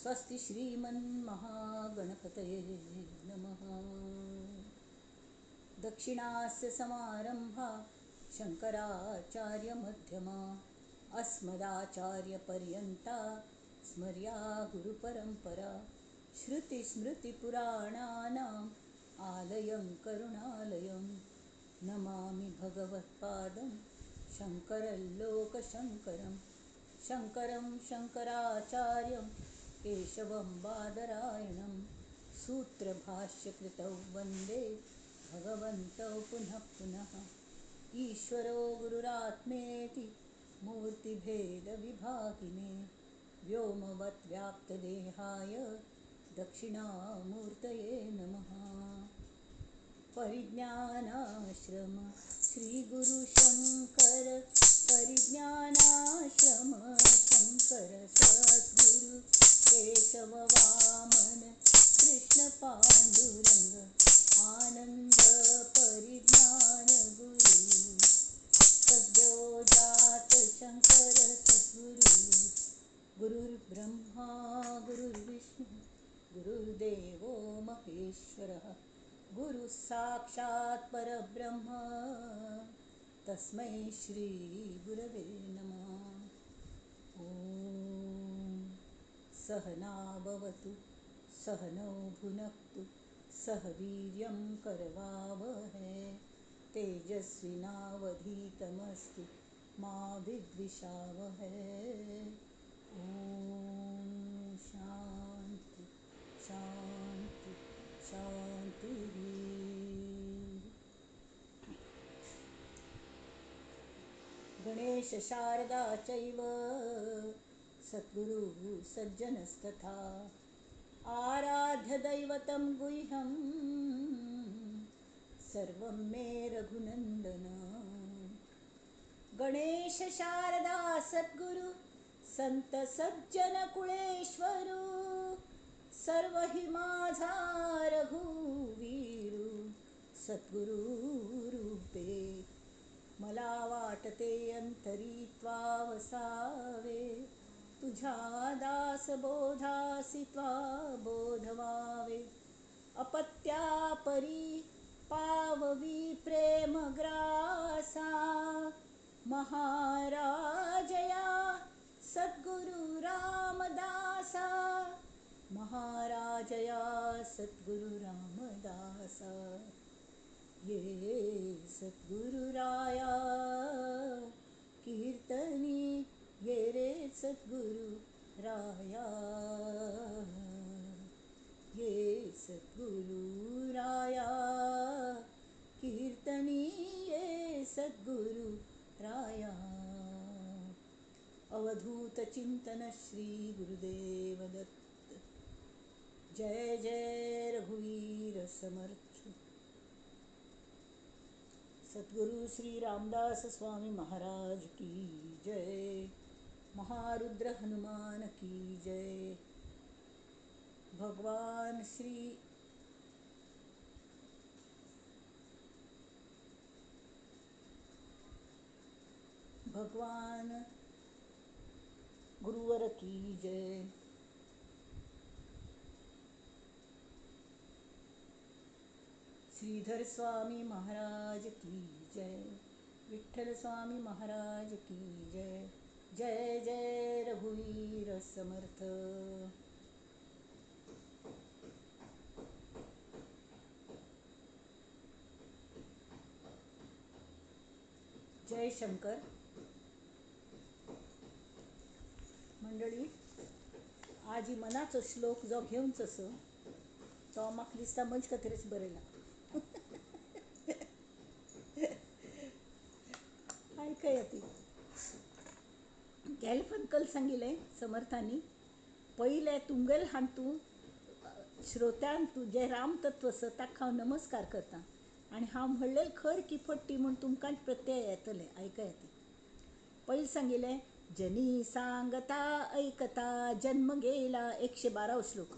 स्वस्ति श्रीमन्महागणपतये नमः। दक्षिणास्य समारंभा शंकराचार्यमध्यमा अस्मदाचार्यपर्यन्ता स्मर्या गुरुपरंपरा। श्रुतिस्मृतिपुराणानाम् आलयं करुणालयं नमामि भगवत्पादं शङ्करल्लोकशङ्करं। शङ्करं शङ्कराचार्यं केशवं बादरायणं सूत्रभाष्यकृतौ वन्दे भगवन्तौ पुनः पुनः। ईश्वरो गुरुरात्मेति मूर्तिभेदविभागिने व्योमवद्व्याप्तदेहाय दक्षिणामूर्तये नमः। परिज्ञानाश्रम श्रीगुरुशङ्कर परिज्ञानाश्रम शङ्कर सद्गुरु केशव वामन कृष्ण पाण्डुरङ्ग आनन्द परिज्ञान गुरु सद्योजात शङ्कर सद्गुरु। गुरुर्ब्रह्मा गुरुर्विष्णु गुरुर्देवो महेश्वरः गुरु साक्षात् परब्रह्म तस्मै श्री गुरवे नमः। ॐ सहना भवतु सहनौ भुनक्तु सह वीर्यं करवावहै तेजस्विनावधीतमस्तु मा विद्विषावहै। ॐ शान्ति शान्ति शान्तिः। गणेश शारदा चैव सद्गुरुः सज्जनस्तथा आराध्य दैवतं गुह्यं सर्वं मे रघुनन्दन। गणेश शारदा सद्गुरु संत सज्जन कुळेश्वरू सर्व हि माझा रघुवीरू सद्गुरु रूपे मला वाटते अंतरी त्वा वसावे तुझ्या दास बोधासी त्वा बोधवावे अपत्या परी पाववी प्रेम ग्रासा महाराजया सद्गुरु रामदासा महाराजया सद्गुरु रामदासा। ये सद्गुरुराया कीर्तनी ये रे सद्गुरु राया ये सद्गुरु राया कीर्तनी ये सद्गुरु राया। अवधूत चिंतन श्री गुरुदेव दत्त। जय जय रघुवीर समर्थ। सद्गुरु श्री रामदास स्वामी महाराज की जय। महारुद्र हनुमान की जय। भगवान श्री भगवान गुरुवर की जय। श्रीधर स्वामी महाराज की जय। विठ्ठल स्वामी महाराज की जय। जय जय रघुवीर समर्थ। जय शंकर मंडळी, आज मनाचो श्लोक जो घेऊनच असो तो म्हाका दिसता मंच खातीरच बरयला। ऐकया ती गॅल्फनकल सांगिले समर्थांनी पहिले तुमगेल हांव तूं श्रोत्यांक तूं जे रामतत्व आसा ताका हांव नमस्कार करता आनी हांव म्हणलें खर की फट्टी म्हूण तुमकांच प्रत्यय येतले। ऐकया ती पयलीं सांगिले जनी सांगता ऐकता जन्म गेला 112 श्लोक।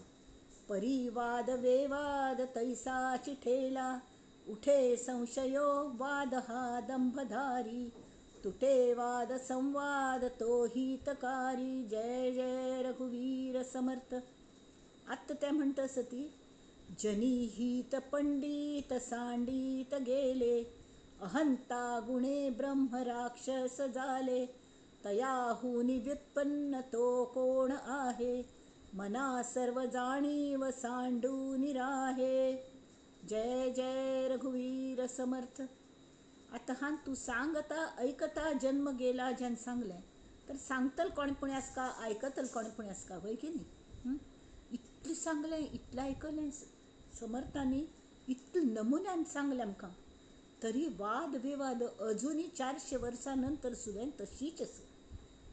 परिवाद वेवाद तैसा चिठेला उठे संशयो वाद हा दंभधारी तुटे वाद संवाद तो हितकारी. जय जय रघुवीर समर्थ. आत्ता त्या म्हणत सती, जनी हित पंडित सांडित गेले, अहंता गुणे ब्रह्म राक्षस झाले, तयाहुनी व्युत्पन्न तो कोण आहे, मना सर्व जाणीव सांडून राहे. जय जय रघुवीर समर्थ. आता हां तू सांगता ऐकता जन्म गेला जन सांगले, तर सांगतल कोणपुण्यास का, ऐकतल कोणपुण्यास का, होय की नाही. इतलें सांगलें, इतलें ऐकलें समर्थांनी, इतलें नमुन्यान सांगलें आमकां. तरी वाद विवाद अजुनी 400 वर्सां सुद्दां तशीच आसा.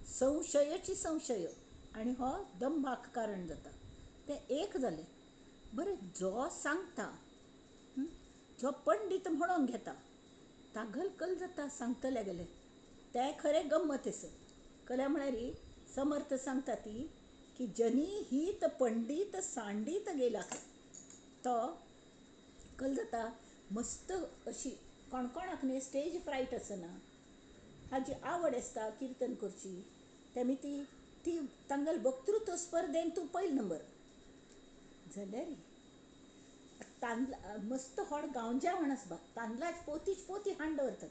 संशयाची संशय आणि हो दंभाक कारण जाता. ते एक जालें. बरें, जो सांगता, जो पंडित म्हणून घेता, तागल कल जाता सांगतले गेले. ते खरें गंमत आसा. कल्या म्हळ्यार समर्थ सांगता ती की जनी हित पंडित सांडीत गेला, तो कल जाता मस्त अशी कोणकोणाक न्ही स्टेज फ्रायट आसना, हाजी आवड आसता किर्तन करची, तेमी ती तांगेल वक्तृत्व स्पर्धेन तूं पयलो नंबर जाल्यार तांदळा मस्त व्हड गांवजेवण आसता, तांदळाची पोती हांड दवरतात.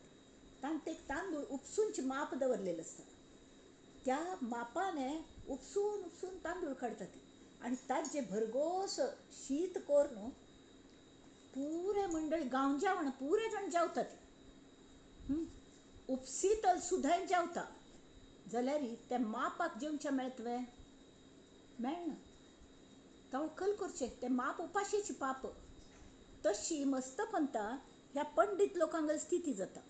तांत एक तांदूळ उपसूनचे माप दवरलेले आसता. त्या मापाने उपसून उपसून तांदूळ काडटात आनी ताजे भरघोस शीत कोर न्हू, पुरे मंडळी गांवजेवण पुरे जाण जेवतात. उपसीतल सुद्दां जेवता जाल्यार ते मापाक जेवचें मेळटवें, मेळना. तावळ कल करचें, ते माप उपाशीची पाप. तशी मस्तपंता ह्या पंडित लोकांगेल स्थिती जाता.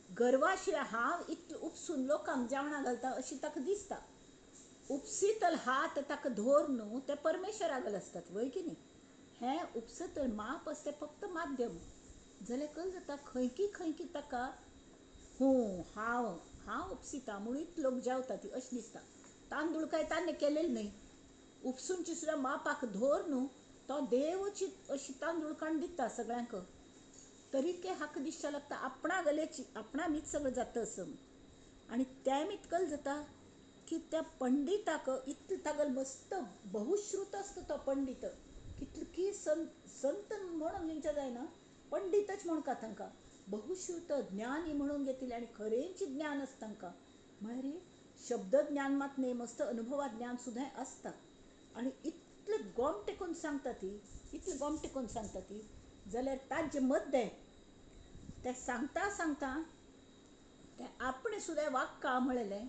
गर्वाशिवाय हांव इतलें उपसून लोकांक जेवणा घालता अशी ताका दिसता. उपसीतल हात ताका धोर न्हू, ते परमेश्वरागेल आसतात, वय की न्ही. हें उपसतल माप आसता तें फक्त माध्यम. जाल्यार कल जाता खंय की ताका हांव उपसिता म्हणून लोक जेवता ती अशें दिसता. तांदूळ काय ताणें केलेले न्हय, उपसूनची सुद्दां मापाक धोर न्हू, तो देवची अशी तांदूळ काडून दिता सगळ्यांक. तरी के हाका दिसचें लागता आपणा गलेची आपणा मीत सगळं जाता असं. आणि त्या मीत कल जाता की त्या पंडिताक इतलें तागेल मस्त बहुश्रुत आसता तो पंडित. कितली संत म्हणून घेवचें जायना, पंडितच म्हणका तांकां. बहुश्रुत ज्ञानी म्हणून घेतिले आनी खरेंच ज्ञान आसता तांकां. म्हळ्यार शब्द ज्ञान मात न्ही, मस्त अनुभवा ज्ञान सुद्दां आसता. आनी इतलें गोमटे करून सांगता ती, जाल्यार ताजे मद्दे ते सांगता ते आपणे सुद्दां वाक्का म्हळेलें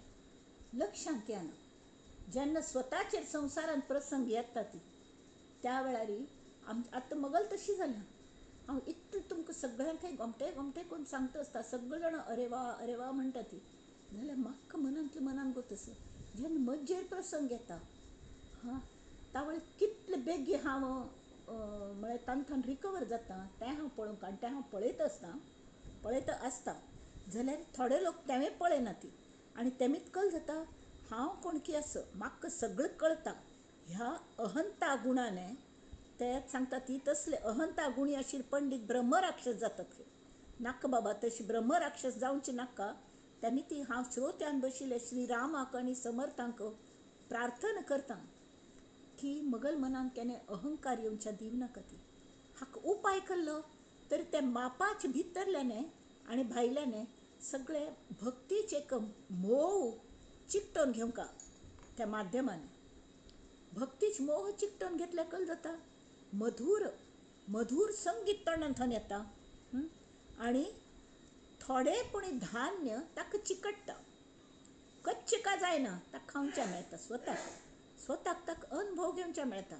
लक्षांत येना. जेन्ना स्वताचेर संवसारांत प्रसंग येता ती त्या वेळार आतां मगल तशी जाल्या. हांव इतलें तुमकां सगळ्यांक गोमटे करून सांगता आसता, सगळे जाण अरे वा म्हणटा ती. जाल्यार म्हाका मनांतल्या गोत आसा, जेन्ना मज्जेर प्रसंग येता तावळे कितले बेगी हांव म्हळ्यार तांतून रिकवर जाता तें हांव पळोवंक, आनी तें हांव पळयता आसता. जाल्यार थोडे लोक तेंय पळयना ती. आनी तेमीत कल जाता हांव कोणकी आसा, म्हाका सगळें कळटा. ह्या अहंता गुणाने ते सांगता ती तसले अहंता गुणी आशिल्ले पंडित ब्रह्मराक्षस जातात. नाका बाबा, तशी ब्रह्मराक्षस जावची नाका. तेमी ती हांव श्रोत्यान बशिल्ले श्रीरामाक आनी समर्थांक प्रार्थना करता की मगल मनान केन्ना अहंकार येवच्या दिवनाका ती. हाका उपाय केल्लो तरी ते मापाचे भितरल्याने आनी भायल्याने सगळे भक्तीचे एक मोह चिकटोन घेवंका. त्या माध्यमान भक्तीचे मोह चिकटोन घेतल्या कल जाता मधुर संगीत तोंडांत येता. आनी थोडेपणी धान्य ताका चिकटता, कच्चे का जायना ताका खावचें मेळटा. स्वताक ताका अनुभव घेवचें मेळटा.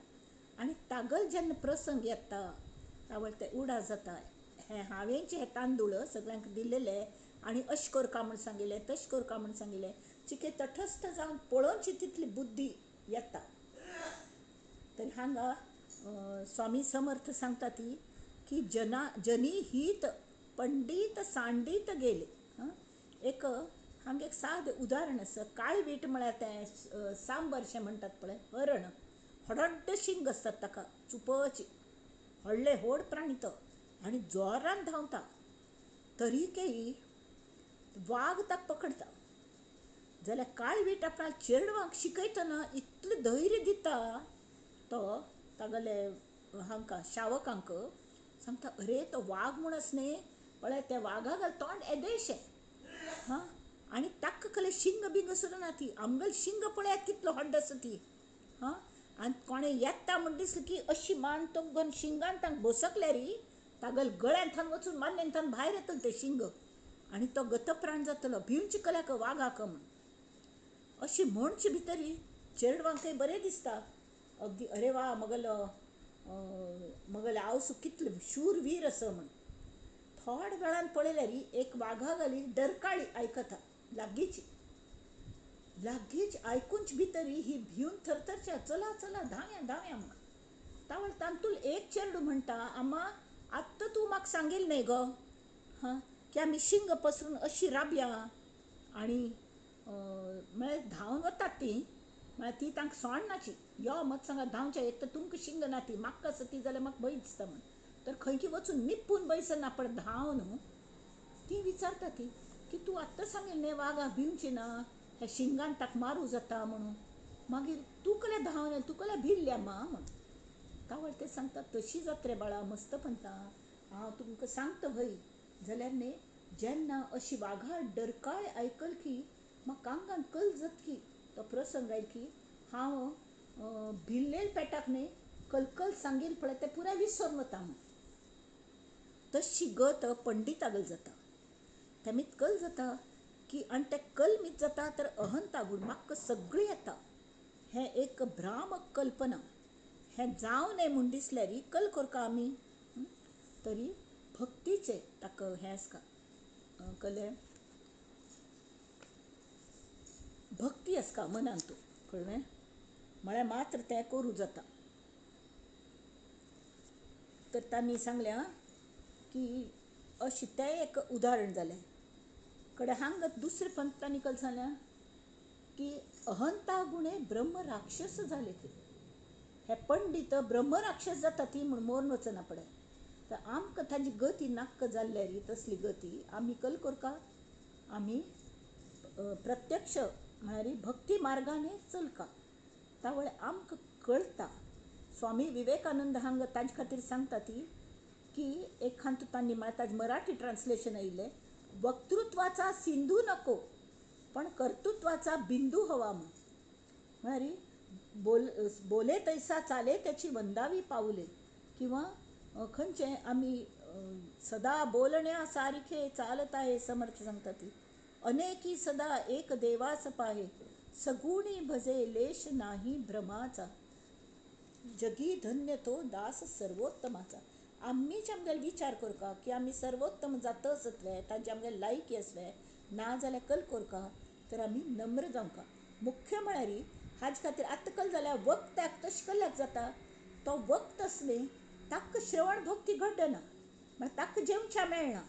आनी तागल जेन्ना प्रसंग येता तावळ ते उडा जाता. हांवेंचे हे तांदूळ सगळ्यांक दिलेले आनी अशें करता म्हूण सांगिल्लें, तशें करता म्हूण सांगिल्लें. चिके तटस्थ जावन पळोवची तितली बुद्धी येता. तर हांगा स्वामी समर्थ सांगता ती की जनी हित पंडित सांडीत गेले. एक हांगा एक सादें उदाहरण आसा. काळवीट म्हळ्यार तें सांबरशें म्हणटात पळय, हरण. व्हडड्ड शिंग आसतात ताका, चुपची व्हडले प्राणी तो, आनी जोरान धांवता. तरीकय वाघ ताका पकडटा. जाल्यार काळवीट आपणा चेडवांक शिकयतना इतलें धैर्य दिता तो तागेले हांकां शावकांक. सांगता अरे तो वाघ म्हूण आसा न्ही पळय त्या वाघाक तोंड येदेशें. हां आनी ताका कसलें शिंग बिंग सुद्दां ना ती. आमगेलें शिंग पळयात कितलो व्हड आसा ती. हां आनी कोणें येता म्हण दिसलें की अशी मान तोगून शिंगान तांकां बसकल्यार तागेले गळ्यांतल्यान वचून मान्नेंतल्यान भायर येतलें तें शिंग आनी तो गतप्राण जातलो भिवचे कल्याक वाघाक म्हूण. अशी म्हणचे भितर चेडवांकय बरें दिसता अगदी अरे वा मगेलो आवसो कितलो शूरवीर असो म्हण. थोड्या वेळान पळयल्यार एक वाघा घाली डरकाळी आयकता लागींची. लागींच आयकूंच भितर ही भिवन थरथरच्या चला चला धांवया धांवया म्हण. तावळ तांतूल एक चेडूं म्हणटा आम्मा आत्तां तूं म्हाका सांगिल्लें न्ही गो हां की आमी शिंग पसरून अशी राबया. आनी म्हळ्यार धांवन वतात तीं म्हळ्यार ती तांकां सोडनाची यो मत सांगा धांवचें. एक तर तुमकां शिंग ना ती म्हाका आसा ती जाल्यार म्हाका भंय दिसता म्हण. तर खंयची वचून निप्पून बसना पण धांव न्हू. ती विचारता ती की तूं आत्तां सांगिल्लें न्ही वाघाक भिवची ना ह्या शिंगान ताका मारूं जाता म्हणून. मागीर तूं कसलें धांवलें तूं कसलें भिल्ल्या मा म्हण. तावळ ते सांगता तशी जात रे बाळा मस्तपंता हांव तुमकां सांगता भंय जाल्यार न्ही जेन्ना अशी वाघा डरकाळ आयकल की म्हाका आंगान कल जातकी तो प्रसंग आयलो की हांव भिल्लेल पेटाक न्ही कलकल सांगिल्लें पळय तें पुराय विसरून वता म्हूण. तशी गत पंडितागेल जाता. तेमीत कल जाता की आनी तें कलमीत जाता तर अहंतागूण म्हाका सगळें येता हें एक भ्रामक कल्पना. हें जावं न्हय म्हूण दिसल्यार कल करता आमी. तरी भक्तीचें ताका हें आसता कळ्ळें भक्ती आसता मनान तूं कळ्ळें म्हळ्यार मात्र तें करूं जाता. तर तांणी सांगलें की अशें तें एक उदाहरण जालें. कडेन हांगा दुसरें पंतांनी कल सांगलें की अहंता गुणे ब्रह्म राक्षस जाले ते. हे पंडित ब्रह्म राक्षस जाता ती म्हूण मरून वचना पळय. तर आमकां ताजी गती नाक्क जाल्ल्यार तसली गती आमी कल करता आमी प्रत्यक्ष म्हळ्यार भक्ती मार्गाने चलका. तावळे आमकां कळटा. स्वामी विवेकानंद हांगा ताजे खातीर सांगता ती की एक खांतू तांणी म्हळ्यार ताजें मराठी ट्रान्सलेशन आयिल्लें वक्तृत्वाचा सिंधू नको पण कर्तृत्वाचा बिंदू हवा म्हूण. म्हळ्यार बोले तैसा चाले त्याची वंदावी पाऊले किंवा खंयचें आमी सदा बोलण्या सारखे चालत आहे समर्थ सांगता ती. अनेकी सदा एक देवास पाहे सगुणी भजे लेश नाही भ्रमाचा जगी धन्य तो दास सर्वोत्तमाचा. आमीच आमगेलो विचार करता की आमी सर्वोत्तम जात आसतले ताजे आमगेले लायकी आसले ना जाल्यार कल करता तर आमी नम्र जावंका. मुख्य म्हळ्यार हाजे खातीर आत्तां कल जाल्यार वक्त्याक तशें कल्ल्याक जाता तो वक्त आसा न्ही ताका श्रवण भक्ती घडना म्हळ्यार ताका जेवच्या मेळना.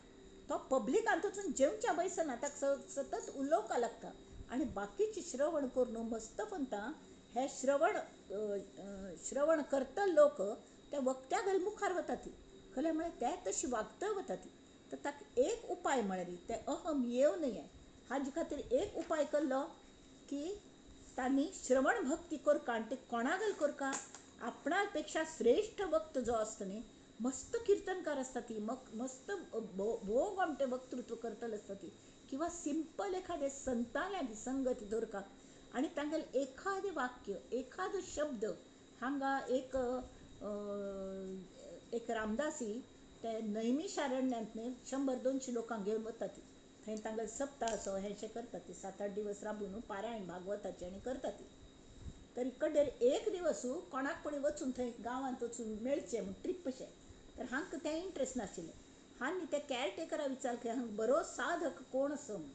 तो पब्लिकांत वचून जेवच्या बसना ताका सतत उलोवपाक लागता. आनी बाकीचे श्रवण करून मस्तपंता हे श्रवण करता लोक त्या वक्त्यागेर मुखार वता ती खरें म्हळ्यार ते तशी वागता वता ती. तर ताका एक उपाय म्हळ्यार ते अहम येवं नये हाजे खातीर एक उपाय केल्लो की तांणी श्रवण भक्ती करता आनी ते कोणागेर करता आपणा पेक्षा श्रेश्ठ वक्त जो आसता न्ही मस्त कीर्तनकार आसता ती मस्त भोव घोमटे वक्तृत्व करतले आसता ती किंवा सिंपल एखादे संताल्या संगती धरता आनी तांगेलें एखादें वाक्य एखादो शब्द हांगा एक रामदासी ते नैमिशारण्यांत न्ही 100-200 लोकांक घेवन वता ती. थंय तांगेलो सप्ताह असो हेंशें करता ती 7-8 दिवस राबून पारायण भागवताचें आनी करता ती. तर इकडे एक दिवस कोणाक पण वचून थंय गांवांत वचून मेळचें म्हूण ट्रीप अशें. तर हांकां तें इंट्रस्ट नाशिल्लें. हांणी ते कॅरटेकरा विचार की हांगा बरो साधक कोण आसा म्हूण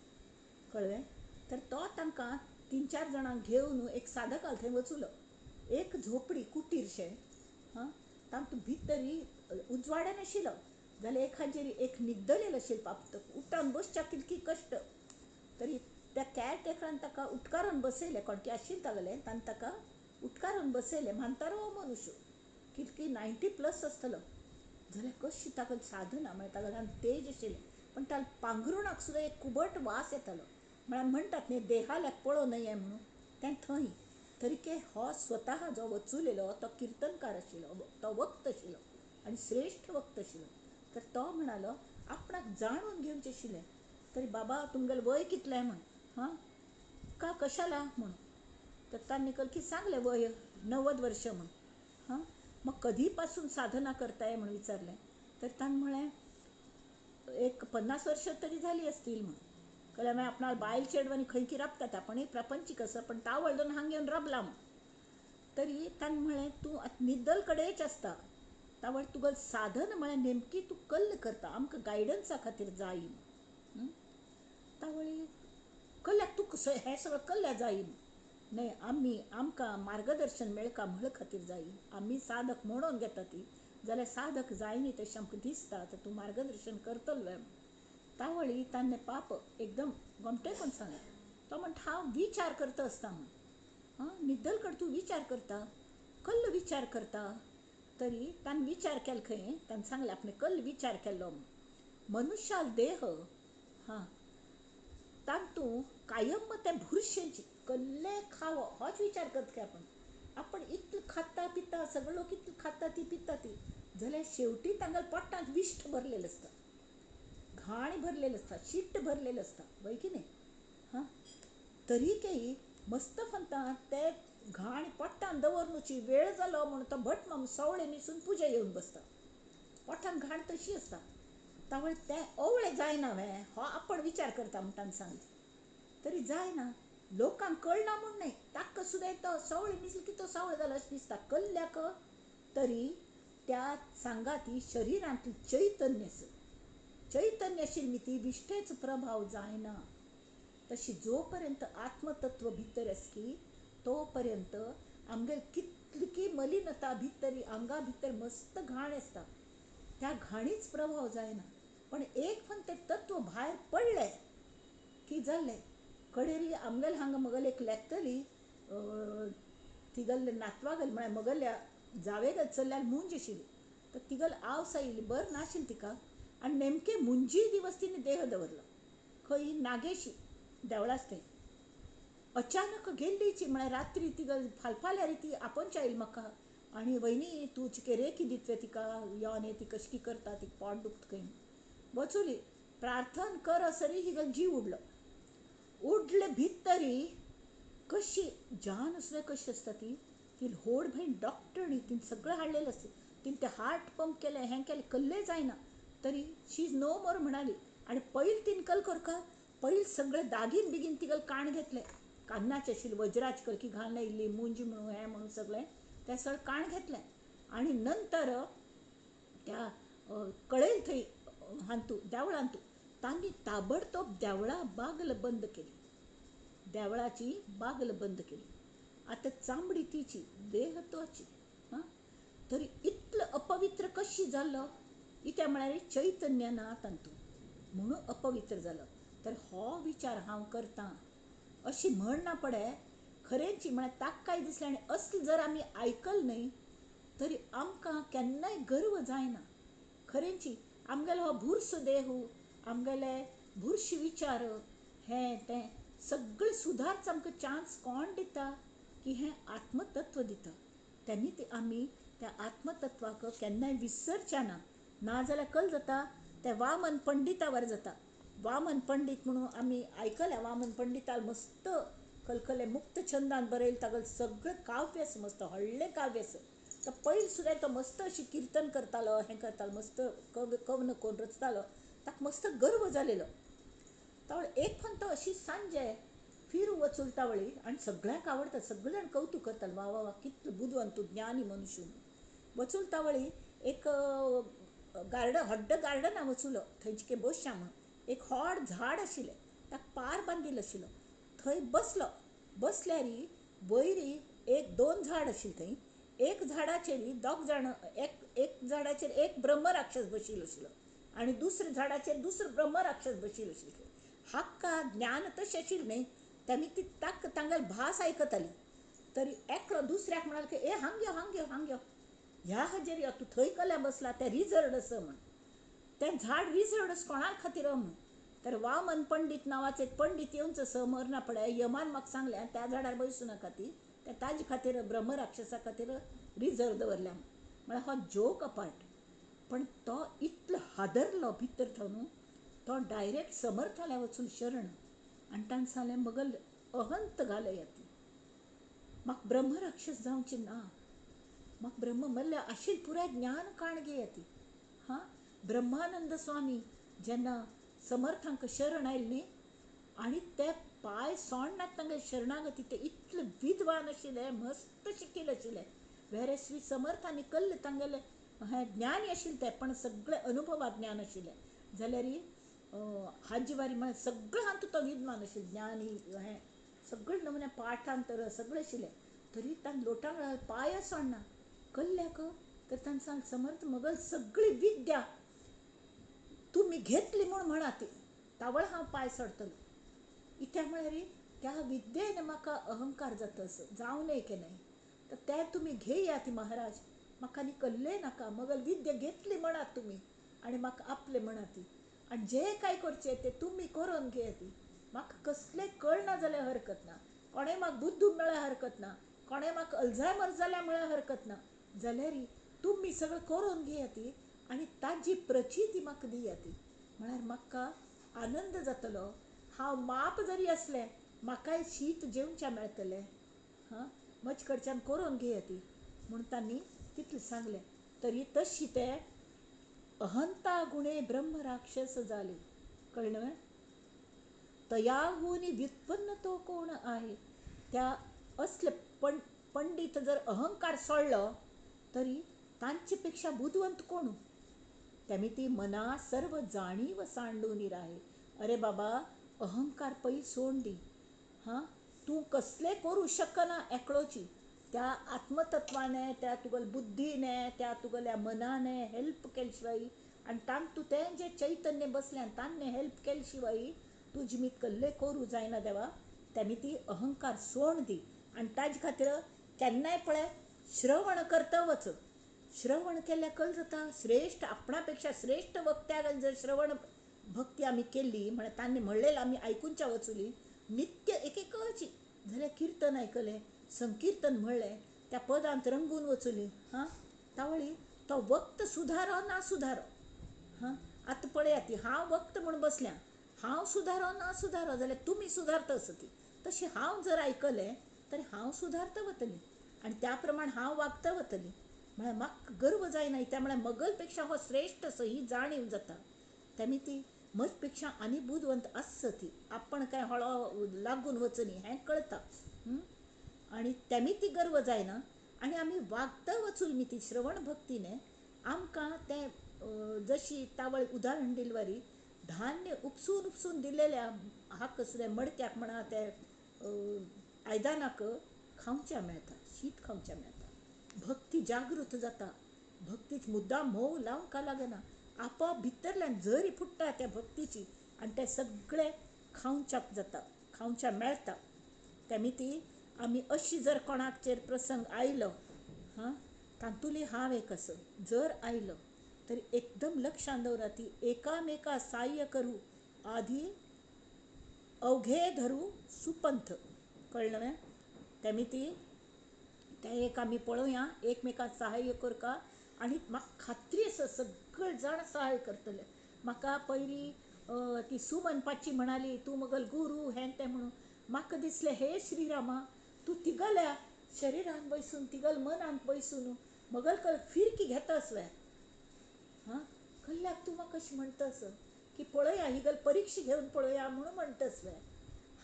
कळ्ळें. तर तो तांकां 3-4 जाणांक घेवन एक साधकाल थंय वचूलो. एक झोपडी कुटीरशें हां तातूंत भितर उजवाडे नाशिल्लो जाल्यार एखादेर एक न्हिदलेलो आशिल्लो उठोन बसच्या कितकी कश्ट. तरी त्या कॅरटेकरान ताका उठकारून बसयलें कोणकी आशिल्लें तागेलें ताणें ताका उठकारून बसयलें. म्हातारो मनुश्य कितकी 90+ आसतलो जाल्यार कशी ताका साधना म्हळ्यार तागेल्यान तेज आशिल्लें पण त्याला पांघरुणाक सुद्दां एक कुबट वास येतालो. म्हळ्यार म्हणटात न्ही देहाल्याक पळो नये म्हणून, तें थंय. तरीके हो स्वता जो वचूलेलो तो किर्तनकार आशिल्लो, तो वक्त आशिल्लो आनी श्रेश्ठ वक्त आशिल्लो. तर तो म्हणालो आपणाक जाणून घेवचें आशिल्लें. तरी बाबा तुमगेलें वय कितलें म्हण, हां का कशाला म्हणून. तर तांणी की सांगलें वय 90 वर्ष म्हण. हां मग कधीपासून साधना करताय म्हणून विचारलें. तर ताणें म्हळें एक 50 वर्ष तरी झाली असतील म्हणून. कळ्ळें मागीर आपणाल बायल चेडवांनी खंय की राबतात, आपणय प्रपंचीक आसा पण तावळडून हांगा येवन राबला म्हूण. तरी ताणें म्हळें तूं आतां निद्दल कडेच आसता, तावळ तुगेलें साधन म्हळ्यार नेमकी तूं कल्ल करता, आमकां गायडन्सा खातीर जाय. तावळी कल्ल्याक तूं हें सगळें कल्ल्या जाय न्हय, आमकां मार्गदर्शन मेळका म्हळ खातीर जाय. आमी साधक म्हणून घेता ती, जाल्यार साधक जाय न्ही तशें आमकां दिसता. तर तूं मार्गदर्शन करतलो काय. तावळी ताणें पाप एकदम गोमटे करून सांगलें. तो म्हणटा हांव विचार करता आसता म्हण. निद्दल कड तूं विचार करता, कल्ल विचार करता. तरी ताणें विचार केलो खंय, ताणें सांगलें आपणें कल्ल विचार केल्लो म्हूण. मनुश्याल देह तांतूं कायम तें भुरशेंची कल्लें खावो होच विचार करता काय आपण इतलें खाता पिता, सगळे लोक इतलें खाता ती पिता ती, जाल्यार शेवटी तांगेल्या पोटांत विश्ट भरलेलें आसता, घाण भरलेलें आसता, शीट भरलेलें आसता, वय की न्ही. हां तरीकय मस्त म्हणटा ते घाण पोटांत दवरनुची वेळ जालो म्हणून तो भट माम सवळे न्हिसून पुजे येवन बसता. पोटांत घाण तशी आसता. तावळे तें ओवळें जायना हांवें हो आपण विचार करता म्हणून ताणें सांगलें. तरी जायना, लोकांक कळना म्हूण न्हय, ताका सुद्दां तो सवळे न्हिसलो की तो सवळो जालो अशें दिसता कल्ल्याक. तरी त्या सांगाती शरिरांतली चैतन्य आशिल्ली ती विश्टेचो प्रभाव जायना. तशी जो पर्यंत आत्मतत्व भितर आसकी तो पर्यंत आमगेल कितली मलिनता भितर आंगा भितर मस्त घाण आसता, त्या घाणीच प्रभाव जायना. पण एक फन तें तत्व भायर पडलें की जालें. कडेरी आमगेल हांगा म्हगेल एक लेखतली तिगल नातवागल म्हळ्यार म्हगेल्या जावेगल चल्याल मुंज आशिल्ली. तर तिगल आवस आयिल्ली, बरं नाशिल्ली तिका, आनी नेमके मुंजी दिवस तिणें देह दवरलो खंय नागेशी देवळाच थंय. अचानक गेल्लीची म्हळ्यार रात्री तिगल फालफाल्यार ती आपोवंच आयली म्हाका, आनी वयनी तूं चिके रेकी दितवे तिका योन ती कशकी करता, ती पोट दुखता खंय. वचूली प्रार्थन कर सरी हिगल जीव उडले भितरी. कशी जान सुद्दां कशी आसता ती व्होड भयण डॉक्टरनी तिने सगळें हाडलेलें आसता. तिने तें हार्ट पंप केलें, हें केलें, कल्लें जायना. तरी शी इज नो मोर म्हणाली. आनी पयलीं तिने कल करका, पयलीं सगळें दागीन बिगीन तिगल काण घेतलें, कान्नाचें आशिल्लें वज्राची कलकी घालून येयल्ली, मुंज म्हणून हें म्हणून सगळें तें सगळें काण घेतलें. आनी नंतर त्या कळयली थंय हांतू देवळांतू तांणी ताबडतोब देवळा बागल बंद केली, देवळाची बागल बंद केली. आतां चामडी तिची, देह तोची. तरी इतलो अपवित्र कशी जालो, इत्या म्हळ्यार चैतन्य ना तांतू म्हणून अपवित्र जालो. तर हो विचार हांव करतां अशी म्हण ना पडे खरेंची. म्हळ्यार ताका काय दिसलें आनी असलें जर आमी आयकल न्हय तरी आमकां केन्नाय गर्व जायना. खरेंची आमगेलो हो भुरसो देह, आमगेले भुरशे विचार, हें तें सगळें सुदारच आमकां चान्स कोण दिता की हें आत्मतत्व दिता. त्यांनी ते आमी त्या आत्मतत्वाक केन्नाय विसरच्या ना. नाजाल्यार कल जाता ते वामन पंडिता वर जाता. वामन पंडीत म्हणून आमी आयकल्या, वामन पंडिताल मस्त कलकले मुक्त छंदान बरयलें, तागेलें सगळें काव्य आसा, मस्त व्हडलें काव्य आसा. तो पयलीं सुद्दां तो मस्त अशी किर्तन करतालो, हें करतालो, मस्त कवन करून रचतालो. ताका मस्त गर्व जालेलो. तावळे एक फन तो अशी सांजे फिरू वचून तावळी आनी सगळ्यांक आवडटा, सगळे जाण कौतूक करताले, वा वा वा कितलो बुदवंत तूं, ज्ञानी मनुश्य. वचून तावळी एक गार्डन व्हड्ड गार्डना वचूलो, थंयचे बसया म्हणून एक व्हड झाड आशिल्लें, ताका पार बांदिल्लो आशिल्लो. थंय बसलो. बसल्यारी वयरी एक दोन झाड आशिल्लीं थंय. एक झाडाचेर दोग जाण, एक झाडाचेर एक ब्रह्म राक्षस बशिल्लो आशिल्लो आनी दुसऱ्या झाडाचेर दुसरो ब्रह्म राक्षस बशिल्लो आशिल्लो. हाका ज्ञान तशें आशिल्लें न्हय, तेमी ती तांगेली भास आयकताली. तरी एकलो दुसऱ्याक म्हणालो की हांग यो ह्या हाजेर यो, तूं थंय कल्या बसला तें रिजर्ड आसा म्हण. तें झाड रिझर्वडच कोणा खातीर म्हूण. तर वामन पंडीत नांवाचे एक पंडीत येवंच मरना पडे यमान म्हाका सांगलें त्या झाडार बसू नाका ती, ते ताजे खातीर ब्रह्म राक्षसा खातीर रिझर्व दवरल्या म्हळ्यार हो जोक अपार्ट. पण तो इतलो हादरलो भितर तो न्हू, तो डायरेक्ट समर्थाल्या वचून शरण आनी ताणें सांगलें मगल अहंत घालया ती, म्हाका ब्रह्म राक्षस जावचें ना, म्हाका ब्रह्म म्हणल्यार आशिल्लें पुराय ज्ञान काण घेया ती. हां, ब्रह्मानंद स्वामी जेन्ना समर्थांक शरण आयले न्ही आनी ते पांय सोडनात तांगे शरणागती, ते इतले विद्वान आशिल्ले, मस्त शिकील आशिल्ले. वेरे श्री समर्थांनी कल्ले तांगेले हें ज्ञानी आशिल्लें तें, पण सगळें अनुभवा ज्ञान आशिल्लें. जाल्यार हाजीवारी म्हळ्यार सगळे हातूंत तो विद्वान आशिल्लो, ज्ञानी हें सगळे नमुने पाठांतर सगळें आशिल्लें. तरी ताणें लोटांक लागले पांय सोडना. कल्ल्याक तर ताणें सांगलें समर्थ मगल सगळी विद्या तुमी घेतली म्हूण म्हणा ती, तावळ हांव पांय सोडतलो. इत्या म्हळ्यार त्या विद्येन म्हाका अहंकार जातस जावं न्हय की नाही. तर ते तुमी घेया ती महाराज, म्हाका आनी कल्ले नाका, मगल विद्या घेतली म्हणात तुमी आनी म्हाका आपले म्हणा ती. आनी जे काय करचें ते तुमी करून घेया ती, म्हाका कसलें कळना जाल्यार हरकत ना, कोणें म्हाका बुद्दूम मेळ्ळ्यार हरकत ना, कोणें म्हाका अल्झायमर जाल्यार म्हळ्यार हरकत ना. जाल्यार तुमी सगळें करून घेया ती आनी ताजी प्रचिती म्हाका दिया ती. म्हळ्यार म्हाका आनंद जातलो. हांव माप जरी आसलें म्हाकाय शीत जेवचें मेळटलें. हां, म्हजे कडच्यान करून घेया ती म्हूण तांणी तितलें सांगलें. तरी तशी ते अहंता गुणे ब्रह्म राक्षस जाले. कळ्ळें? तयाहून व्युत्पन्न तो कोण आहे. त्या असले पंडित जर अहंकार सोडलो तरी तांचे पेक्षा बुद्धवंत कोण. त्यामी ती मना सर्व जाणीव सांडून राहे. अरे बाबा, अहंकार पै सोड दी. हां, तूं कसले करू शकना एकलोची. त्या आत्मतत्वाने, त्या तुगेल बुद्धीने, त्या तुगेल्या मनाने हेल्प केले शिवाय आनी तांक तूं तें जें चैतन्य बसलें तान्ने हेल्प केले शिवाय तुजी मीत कसले करूं जायना देवा. त्यामी ती अहंकार सोड दी आनी ताजे खातीर केन्नाय पळय श्रवण करता वच. श्रवण केल्यार कळ जाता श्रेश्ठ आपणा पेक्षा श्रेश्ठ वक्त्याक जर श्रवण भक्ती आमी केल्ली म्हळ्यार तांणी म्हणलेलें आमी आयकुनच्या वचुली नित्य एक एकची जाल्यार किर्तन आयकलें, संकिर्तन म्हणलें, त्या पदांत रंगून वचुली. हां, तावळी तो वक्त सुदारो ना सुदारो. हां, आतां पळयात ती हांव वक्त म्हूण बसल्यां, हांव सुदारो ना सुदारो जाल्यार तुमी सुदारता ती. तशें हांव जर आयकलें तर हांव सुदारता वतलीं आनी त्या प्रमाण हांव वागता वतलीं. म्हळ्यार म्हाका गर्व जायना. त्या म्हळ्यार मगल पेक्षा हो श्रेश्ठ असो ही जाणीव जाता. त्यामी ती म्हजे पेक्षा आनी बुदवंत आसता ती, आपण काय हळो लागून वचनी हें कळटा. आनी त्यामी ती गर्व जायना आनी आमी वागता वचून न्ही ती श्रवण भक्तीने आमकां तें जशी तावळ उदाहरण दिले वरी धान्य उपसून उपसून दिलेल्या हाक मडक्याक म्हणा ते आयदानाक खावचें मेळटा, शीत खावचें मेळटा. भक्ती जागृत जाता. भक्तीच मुद्दाम मोव लावंक लागना, आपोआप भितरल्यान झरी फुट्टा त्या भक्तीची आनी तें सगळें खावच्याक जाता, खावचें मेळटा. त्यामी ती आमी अशी जर कोणाचेर प्रसंग आयलो, हां, तातूंतली हांव एक असो जर आयलो तरी एकदम लक्षांत दवरा ती एकामेका सहाय्य करूं आधी अवघे धरू सुपंथ. कळ्ळें? त्यामी ती तें एक आमी पळोवया एकमेकांक सहाय्य करता आनी म्हाका खात्री आसा सगळे जाण सहाय्य करतले. म्हाका पयलीं ती सू म्हणपाची म्हणाली तूं मगल गुरू हें तें म्हणून म्हाका दिसलें हे श्रीरामा तूं तिगल्या शरिरान बसून तिगल मनांत बसून मगल कल फिरकी घेतास वे. हां, कल्ल्याक तूं म्हाका अशें म्हणटास की पळया ही गल परिक्षा घेवन पळया म्हणून म्हणटास वे.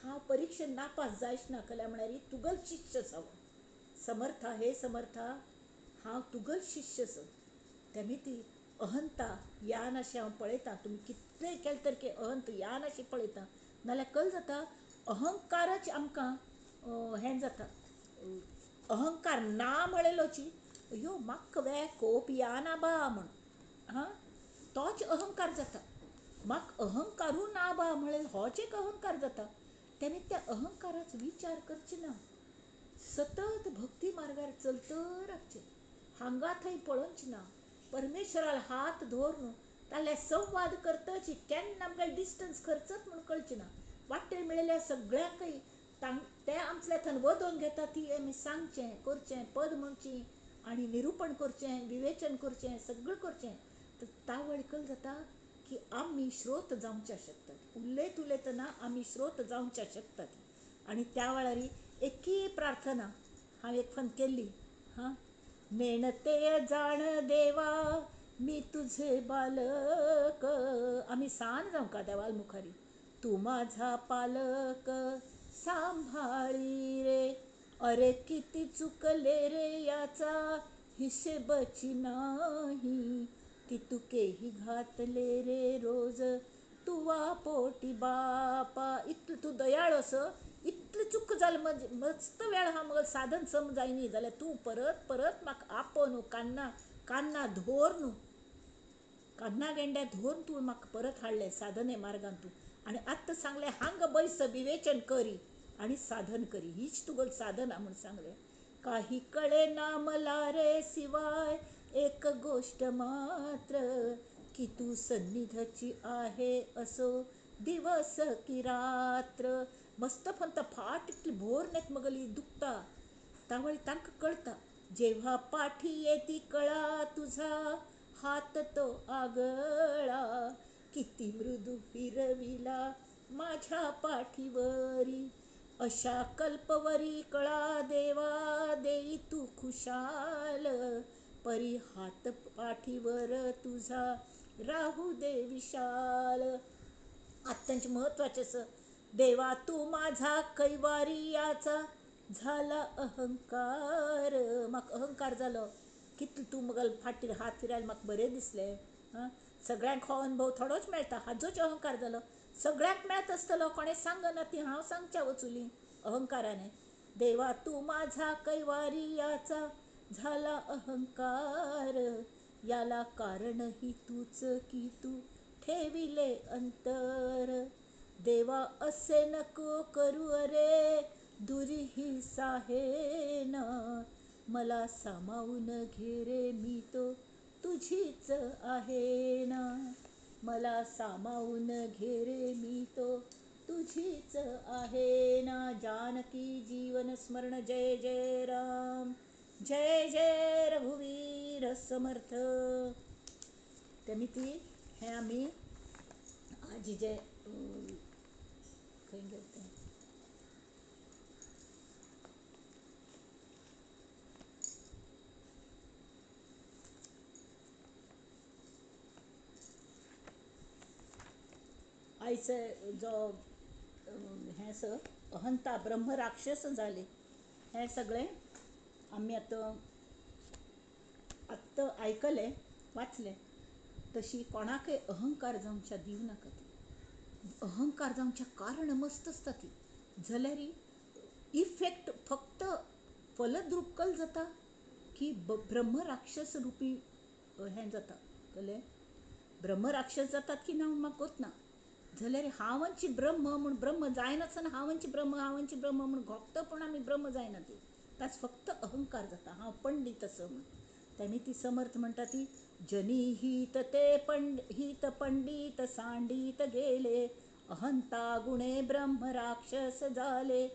हांव परिक्षेन नापास जायच ना कल्या म्हळ्यार तुगल शिश्य आसा. समर्था, हे समर्था, हांव तुगल शिश्य आसा. त्यामी ती अहंता यान अशें हांव पळयतां. तुमी कितलेंय केलें तर अहंत यान अशें पळयता नाल्यार कळ जाता अहंकारच आमकां हें जाता. अहंकार ना म्हणलोची अयो म्हाका वे कोप याना बा म्हण, हां, तोच अहंकार जाता. म्हाका अहंकारू ना बा म्हळें होच एक अहंकार जाता. त्यानी त्या अहंकाराचो विचार करचे ना, सतत भक्ती मार्गार चलत रावचें, हांगा थंय पळोवचें ना. परमेश्वराल हात धरून ताले संवाद करतच केन्ना आमकां डिस्टन्स खर्चत म्हूण कळचें ना. वाटेर मेळिल्ल्या सगळ्यांकय ते आमच्या थंय वदोन घेता ती आमी सांगचें करचें पद म्हणची आनी निरुपण करचें विवेचन करचें सगळें करचें. ता वळखल जाता की आमी श्रोत जावचे शकतात. उलयतना आमी श्रोत जावचे शकतात. आनी त्या वेळार एकी प्रार्थना हांवें एक फावट केल्ली. हां, नेणते जाण देवा मी तुझे बालक. आमी सान जावंका देवाल मुखारी. तू माझा पालक सांभाळी रे. अरे किती चुकले रे याचा हिशेबची नाही. की तुकेही घातले रे रोज तुवा पोटी बापा. इतलें तूं दयाळ असो. इतलें चुक जालें म्हणजे मस्त वेळ हा म्हाका साधन समजायनी जाल्यार तूं परत परत म्हाका आपो न्हू. कान्ना धोर न्हू. कान्ना गेंड्या धोर तूं म्हाका परत हाडलें साधने मार्गान तूं. आनी आत्तां सांगलें हांग बैस विवेचन करी आनी साधन करी. हीच तुगेल साधना म्हूण सांगलें. काही कळे ना मला रे सिवाय एक गोष्ट मात्र की तू सन्निधची आहे असो दिवस की रात्र. मस्त फंत फाट इतली भोर नेत मगली दुखता. त्यावेळी तांकां कळटा जेव्हा पाठी येती कळा तुझा हात तो आगळा. किती मृदू फिरविला माझ्या पाठीवरी. अशा कल्पवरी कळा देवा देई तू खुशाल. परी हात पाठीवर तुझा राहू दे विशाल. अत्यंत महत्वाचे असं. देवा तू माझा कैवारी याचा झाला अहंकार. म्हाका अहंकार जालो. कितले तूं म्हाका फाटीर हात फिरायले म्हाका बरें दिसलें. हां, सगळ्यांक हो अनुभव थोडोच मेळटा हाजोच अहंकार जालो. सगळ्यांक मेळत आसतलो कोणें सांगना ती हांव सांगच्या वचुली अहंकाराने. देवा तू माझा कैवारी याचा झाला अहंकार. याला कारणही तूच की तू ठेविले अंतर. देवा असे नको करू अरे दुरी ही साहेना. मला सामावून घे रे मी तो तुझीच आहे ना. मला सामावून घे रे मी तो तुझीच आहे ना. जानकी जीवन स्मरण जय जय राम. जय जय रघुवीर समर्थ. त्यामिती हे आम्ही आज जे खंय गेलते आयज जो हें अहंता ब्रह्म राक्षस जाले हें सगळें आमी आतां आयकलें वाचलें. तशी कोणाकय अहंकार जावच्या दिवनाका ती. अहंकार जावच्या कारण मस्त आसता ती. जाल्यार इफेक्ट फक्त फलद्रुपकल जाता की ब्रह्म राक्षस रुपी हें जाता. कळ्ळें? ब्रह्म राक्षस जातात की ना म्हाका कोत ना. जाल्यार हांवची ब्रह्म म्हूण ब्रह्म जायनासतना हांवची ब्रह्म म्हूण घोगतपूण आमी ब्रह्म जायना ती. ताच फक्त अहंकार जाता हांव पंडीत असो म्हूण. त्यांनी ती समर्थ म्हणटा ती जनी हित ते हित पंडित सांडीत गेले. अहंता गुणे ब्रह्म राक्षस झाले.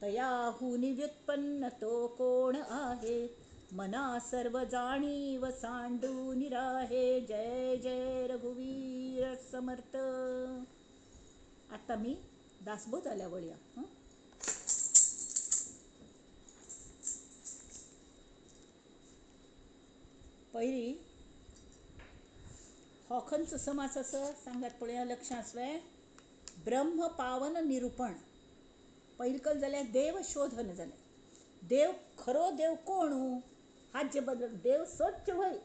तयाहुनी व्युत्पन्न तो कोण आहे. मना सर्व जाणीव सांडून राहे. जय जय रघुवीर समर्थ. आता मी दासबोध आल्या वळया. पयली हो खंयचो समास आसा सांगात पळया लक्षांत आसलें. ब्रह्म पावन निरूपण. पयलीकल जाल्यार देव शोधन जालें. देव खरो देव कोण हाचे बद्दल देव सोदचे वय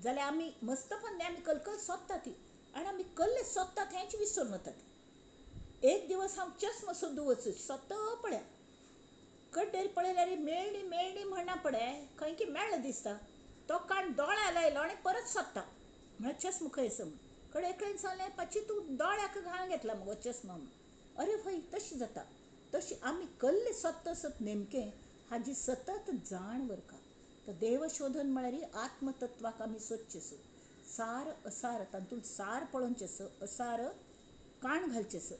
जाल्यार आमी मस्तपण आमी कलकल सोदता ती. आनी आमी कल्ले सोदतात हेंच विसरून वतात. एक दिवस हांव चश्मा सोदूं वचूं सोदता पळया. कड्डेर पळयल्यार मेळ्ळी म्हणना पळय खंय की मेळ्ळो दिसता. तो काण दोळ्या लायलो आनी परत सोदता म्हळ्यार चश्मा खंय आसा म्हूण. कडेन सांगलें पाची तूं दोळ्याक घालून घेतला मगो चश्मा म्हूण. अरे वय तशी जाता. तशी आमी कल्ले सोदता आसत नेमकें हाजी सतत जाण वरता. तर देव शोधन म्हळ्यार आत्मतत्वाक आमी सोदचें. सार असार तातूंत सार पळोवचें असार काण घालचें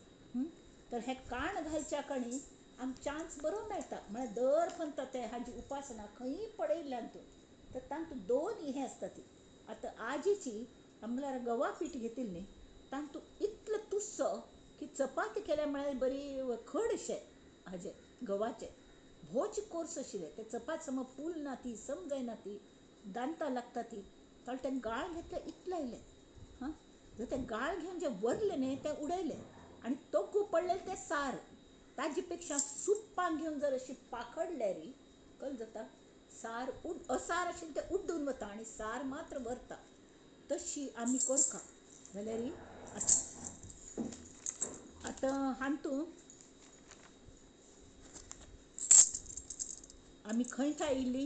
तर हे काण घालच्या कणी आमकां चान्स बरो मेळटा म्हळ्यार दर पंत ते हाजी उपासना खंयी पडयल्ल्यान तूं तर तातूंत दोन हें आसता ती आतां आजीची म्हळ्यार गवा पीठ घेतिल्ली न्ही तातूंत इतलो तुस्सो की चपाती केल्या म्हळ्यार बरी खड अशें हाजें गव्हाचें भोवची कोर्स आशिल्ले ते चपात समज फूल ना ती समजायना ती दांतां लागता ती ताणें तें गाळ घेतलें इतलें आयलें हां जर तें गाळ घेवन जें वरलें न्ही तें उडयलें आनी तोकू पडलेलें तें सार ताजे पेक्षा सुप्पान घेवन जर अशी पाखडल्या री कळ्ळें जाता सार असार आशिल्लें तें उड्डून वता आनी सार मात्र भरता तशी आमी करता जाल्यार आतां हातूं आमी खंय खायिल्ली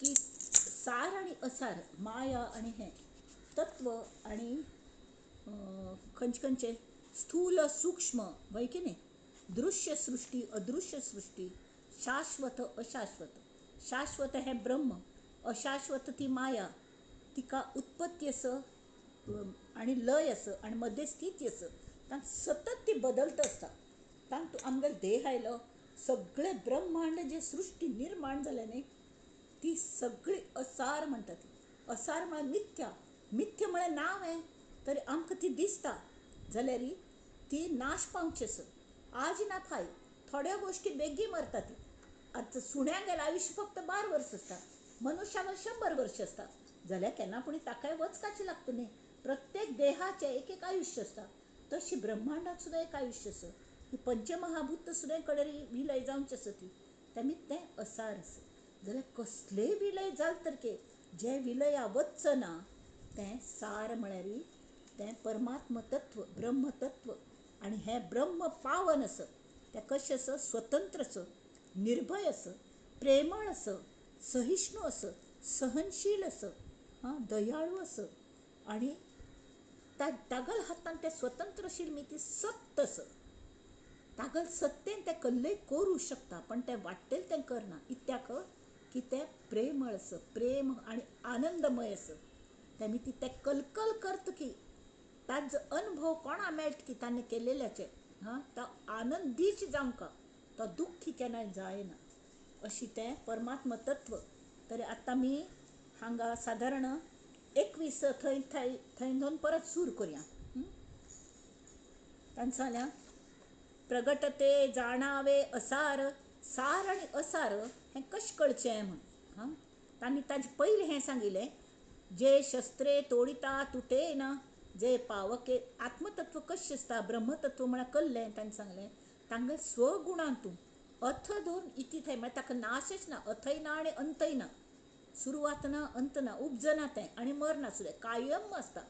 की सार आनी असार माया आनी हें तत्व आनी खंयचे खंयचे स्थूल सूक्ष्म वय की न्ही दृश्य सृश्टी अदृश्य सृश्टी शाश्वत अशाश्वत शाश्वत हें ब्रह्म अशाश्वत ती माया तिका उत्पत्ती आसा आनी लय आसा आनी मध्य स्थिती आसा तांकां सतत ती बदलत आसता तांकां आमगेलो देह आयलो सगळें ब्रह्मांड जे सृश्टी निर्माण जालें न्ही ती सगळी असार म्हणटा ती असार म्हळ्यार मिथ्या मिथ्य म्हळ्यार नांव हें तरी आमकां ती दिसता जाल्यार ती नाश पावची आसा आज ना फाय थोड्या गोश्टी बेगी मरता ती आतां सुण्यांगेलें आयुश्य फक्त 12 वर्स आसता मनुश्यालो 100 वर्स आसता जाल्यार केन्ना पूण ताकाय वचपाचें लागता न्ही प्रत्येक देहाचें एक एक आयुश्य आसता तशी ब्रह्मांडाक सुद्दां एक आयुश्य आसा ही पंचमहाभूत सुद्दां कडेन विलय जावची आसा ती तें तें असार आसा जाल्यार कसलेय विलय जाल तरके जे विलया वच्च ना तें सार म्हळ्यार तें परमात्म तत्व ब्रह्म तत्व आनी हें ब्रह्म पावन आसा तें कशें आसा स्वतंत्र आसा निर्भय आसा प्रेमळ आसा सहिष्णू आसा सहनशील आसा दयाळू आसा आनी तागल हातान तें स्वतंत्रशील मी ती सत्त आसा तागल सत्तेन तें कसलेंय करूं शकता पण तें वाट्टेल तें करना इत्याक की तें प्रेमळ आसा प्रेम आनी आनंदमय आसा तेमी ती तें कलकल करता की ताजो अनुभव कोणा मेळटा की ताणें केलेल्याचे तो आनंदीच जावंका तो दुख्खी केन्नाय जायना अशी तें परमात्म तत्व तरी आतां आमी हांगा सादारण 21 थंय थंय थंय परत सूर करुया तांचं जाल्यार प्रगटते जाणावे असार सार आनी असार हें कशें कळचें म्हण तांणी ताजें पयलीं हें सांगिल्लें जे शस्त्रे तोडिता तुटेना जे पावके आत्मतत्व कशें आसता ब्रह्मतत्व म्हळ्यार कल्लें तांणी सांगलें तांगे स्वगुणांतूं अथ दोन इति थंय म्हळ्यार ताका नाशच ना अथय ना आनी अंतय ना सुरवात ना अंत ना उपजना तें आनी मरना सुद्दां कायम आसता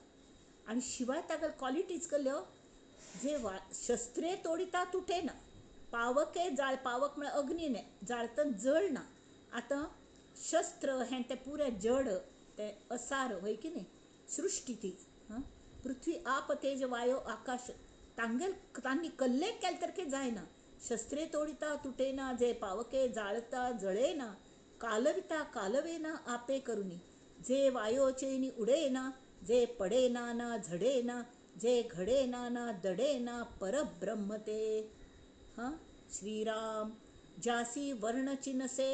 आनी शिवाय ताका क्वॉलिटीज कहल्यो जे शस्त्रे तोडिता तुटेना पावके जाळ पावक म्हळ्यार अग्नी न्ही जाळतना जळना आतां शस्त्र हें तें पुरें जड तें असार वय की न्ही सृश्टी ती पृथ्वी आप तेज वायो आकाश तांणी कल्लें केलें तरके जायना शस्त्रे तोडिता तुटेना जे पावके जाळता जळेना कालविता कालवेना आपे करुनी जे वायोचेनी उडेना जे पडेना ना झडेना जे घडेना ना दडेना परब्रह्म ते श्रीराम जासी वर्णचिनसे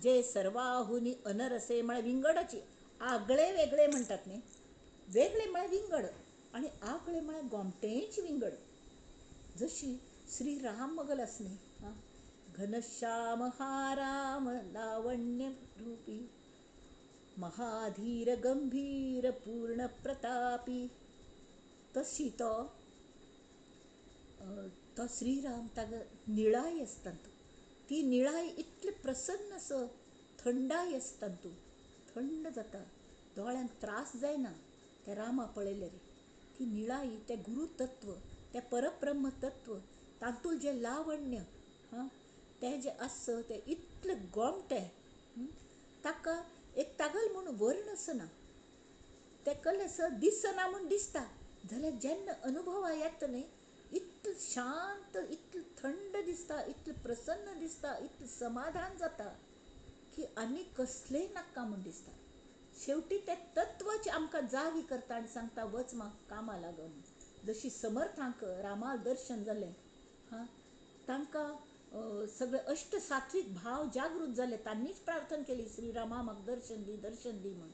जे सर्वाहुनी अनरसे म्हळ्यार विंगडाची आगळे वेगळे म्हणटात न्ही वेगळे म्हळ्यार विंगड आनी आगळे म्हळ्यार गोमटेच विंगड जशी श्रीराम मगल आस न्ही घनश्याम हा राम लावण्य रूपी महाधीर गंभीर पूर्ण प्रतापी तशी तो श्रीराम ताका निळाय आसता ती निळाय इतली प्रसन्न आसा थंडाय आसता तूं थंड जाता दोळ्यांक त्रास जायना तें रामा पळयलें रे ती निळाई तें गुरुतत्व तें परब्रह्म तत्व तातूंत जें लावण्य तें जें आसा तें इतलें गोमटें ताका एक तागल म्हूण वर्ण आसना तें कसलें आसा दिसना म्हूण दिसता जाल्यार जेन्ना अनुभवा येता न्ही इतलें शांत इतलें थंड दिसता इतलें प्रसन्न दिसता इतलें समाधान जाता की आनी कसलेंय नाका म्हूण दिसता शेवटी ते तत्वच आमकां जागी करता आनी सांगता वच म्हाका कामा लागून. जशी समर्थांक रामा दर्शन जालें, हां, तांकां सगळे अष्ट सात्विक भाव जागृत जाले. तांणीच प्रार्थना केली, श्रीरामा म्हाका दर्शन दी म्हण,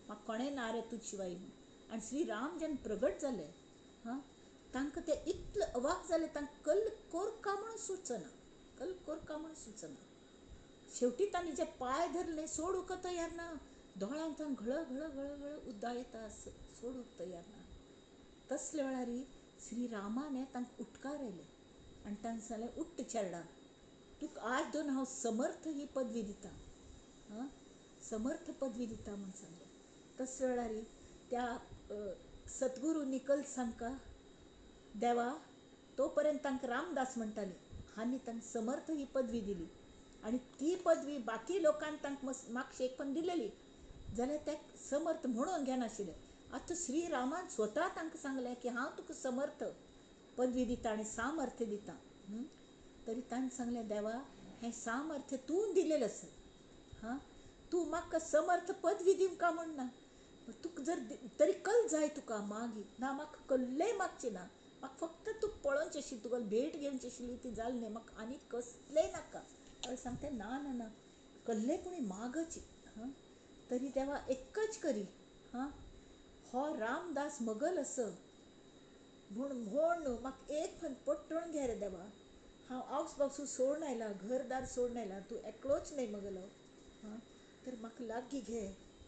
म्हाका कोणें ना रे तुजे शिवाय म्हण. आनी श्रीराम जेन्ना प्रगट जाले, हां, तांकां ते इतले अवाक जाले, तांकां कल्ल कोरका म्हणून सुचना. शेवटी तांणी जे पांय धरले सोडूंक तयार ना. दोळ्यांतल्यान घळ उद्दां येता, सोडूंक तयार ना. तसले वेळार श्रीरामाने तांकां उठकार आयले आनी तांकां सांगलें, उठ्ठ चेडा, तुका आज दोन हांव समर्थ ही पदवी दिता, हां, समर्थ पदवी दिता म्हूण सांगलें. तसले वेळार त्या सद्गुरू निकल्स हांकां देवा तो पर्यंत तांकां रामदास म्हणटाली, हांणी तांकां समर्थ ही पदवी दिली. आनी ती पदवी बाकी लोकांनी तांकां मातशें दिलेली जाल्यार ते समर्थ म्हणून घेनाशिल्ले. आतां श्रीरामान स्वता तांकां सांगलें की हांव तुका समर्थ पदवी दिता आनी सामर्थ्य दिता. तरी तांणी सांगलें, देवा हें सामर्थ्य तूं दिलेलें आसा, हां, तूं म्हाका समर्थ पदवी दिवंक म्हणना. तुका जर तरी कल जाय, तुका मागी ना, म्हाका कसलेंय मागचें ना, म्हाका फक्त तुका पळोवचें आशिल्लें, तुका भेट घेवची आशिल्ली, ती जाली न्ही, म्हाका आनी कसलेंय नाका. हांव सांगतें ना, कसलेंय मागच. हां, तरी देवा एकच करी, हां, हो रामदास मगल असो म्हूण न्हू, म्हाका एक पट्टण घे रे देवा. हांव आवस बावसूं सोडून आयलां, घरदार सोडून आयलां, तूं एकलोच न्ही मगलो, हां, तर म्हाका लागीं घे,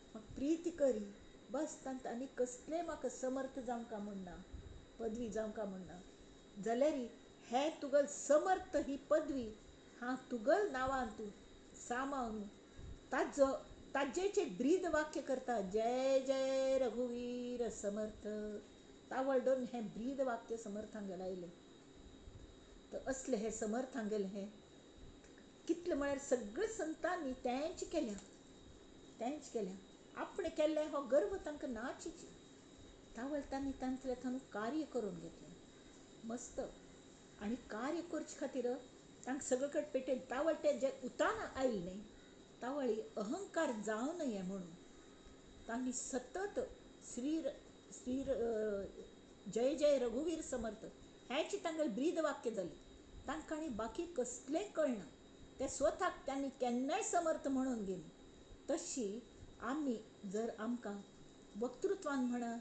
म्हाका प्रीती करी, बस. तांत आनी कसलेंय म्हाका समर्थ जावंक म्हणना, पदवी जावंक म्हणना. जाल्यार हें तुगेल समर्थ ही पदवी हांव तुगेल नांवान तूं सामाव न्हू. ताजेच एक ब्रीद वाक्य करता, जय जय रघुवीर समर्थ. तावळडून हें ब्रीद वाक्य समर्थांगेलें आयलें. तर असलें हें समर्थांगेलें हें कितलें म्हळ्यार सगळे संतांनी तेंच केल्या. आपणें केल्लें हो गर्व तांकां नाचीच. तावळ तांणी तांतलें थानू कार्य करून घेतलें मस्त. आनी कार्य करचे खातीर तांकां सगळे कडेन पेटयलें. तावळ तें जें उतान आयलें न्ही, तावळी अहंकार जावं नये म्हणून तांणी सतत श्री जय जय रघुवीर समर्थ हेंच तांगेलें ब्रीद वाक्य जालें. तांकां आनी बाकी कसलेंय कळना. ते स्वताक त्यांनी केन्नाय समर्थ म्हणून गेली. तशी आमी जर आमकां वक्तृत्वान म्हणा,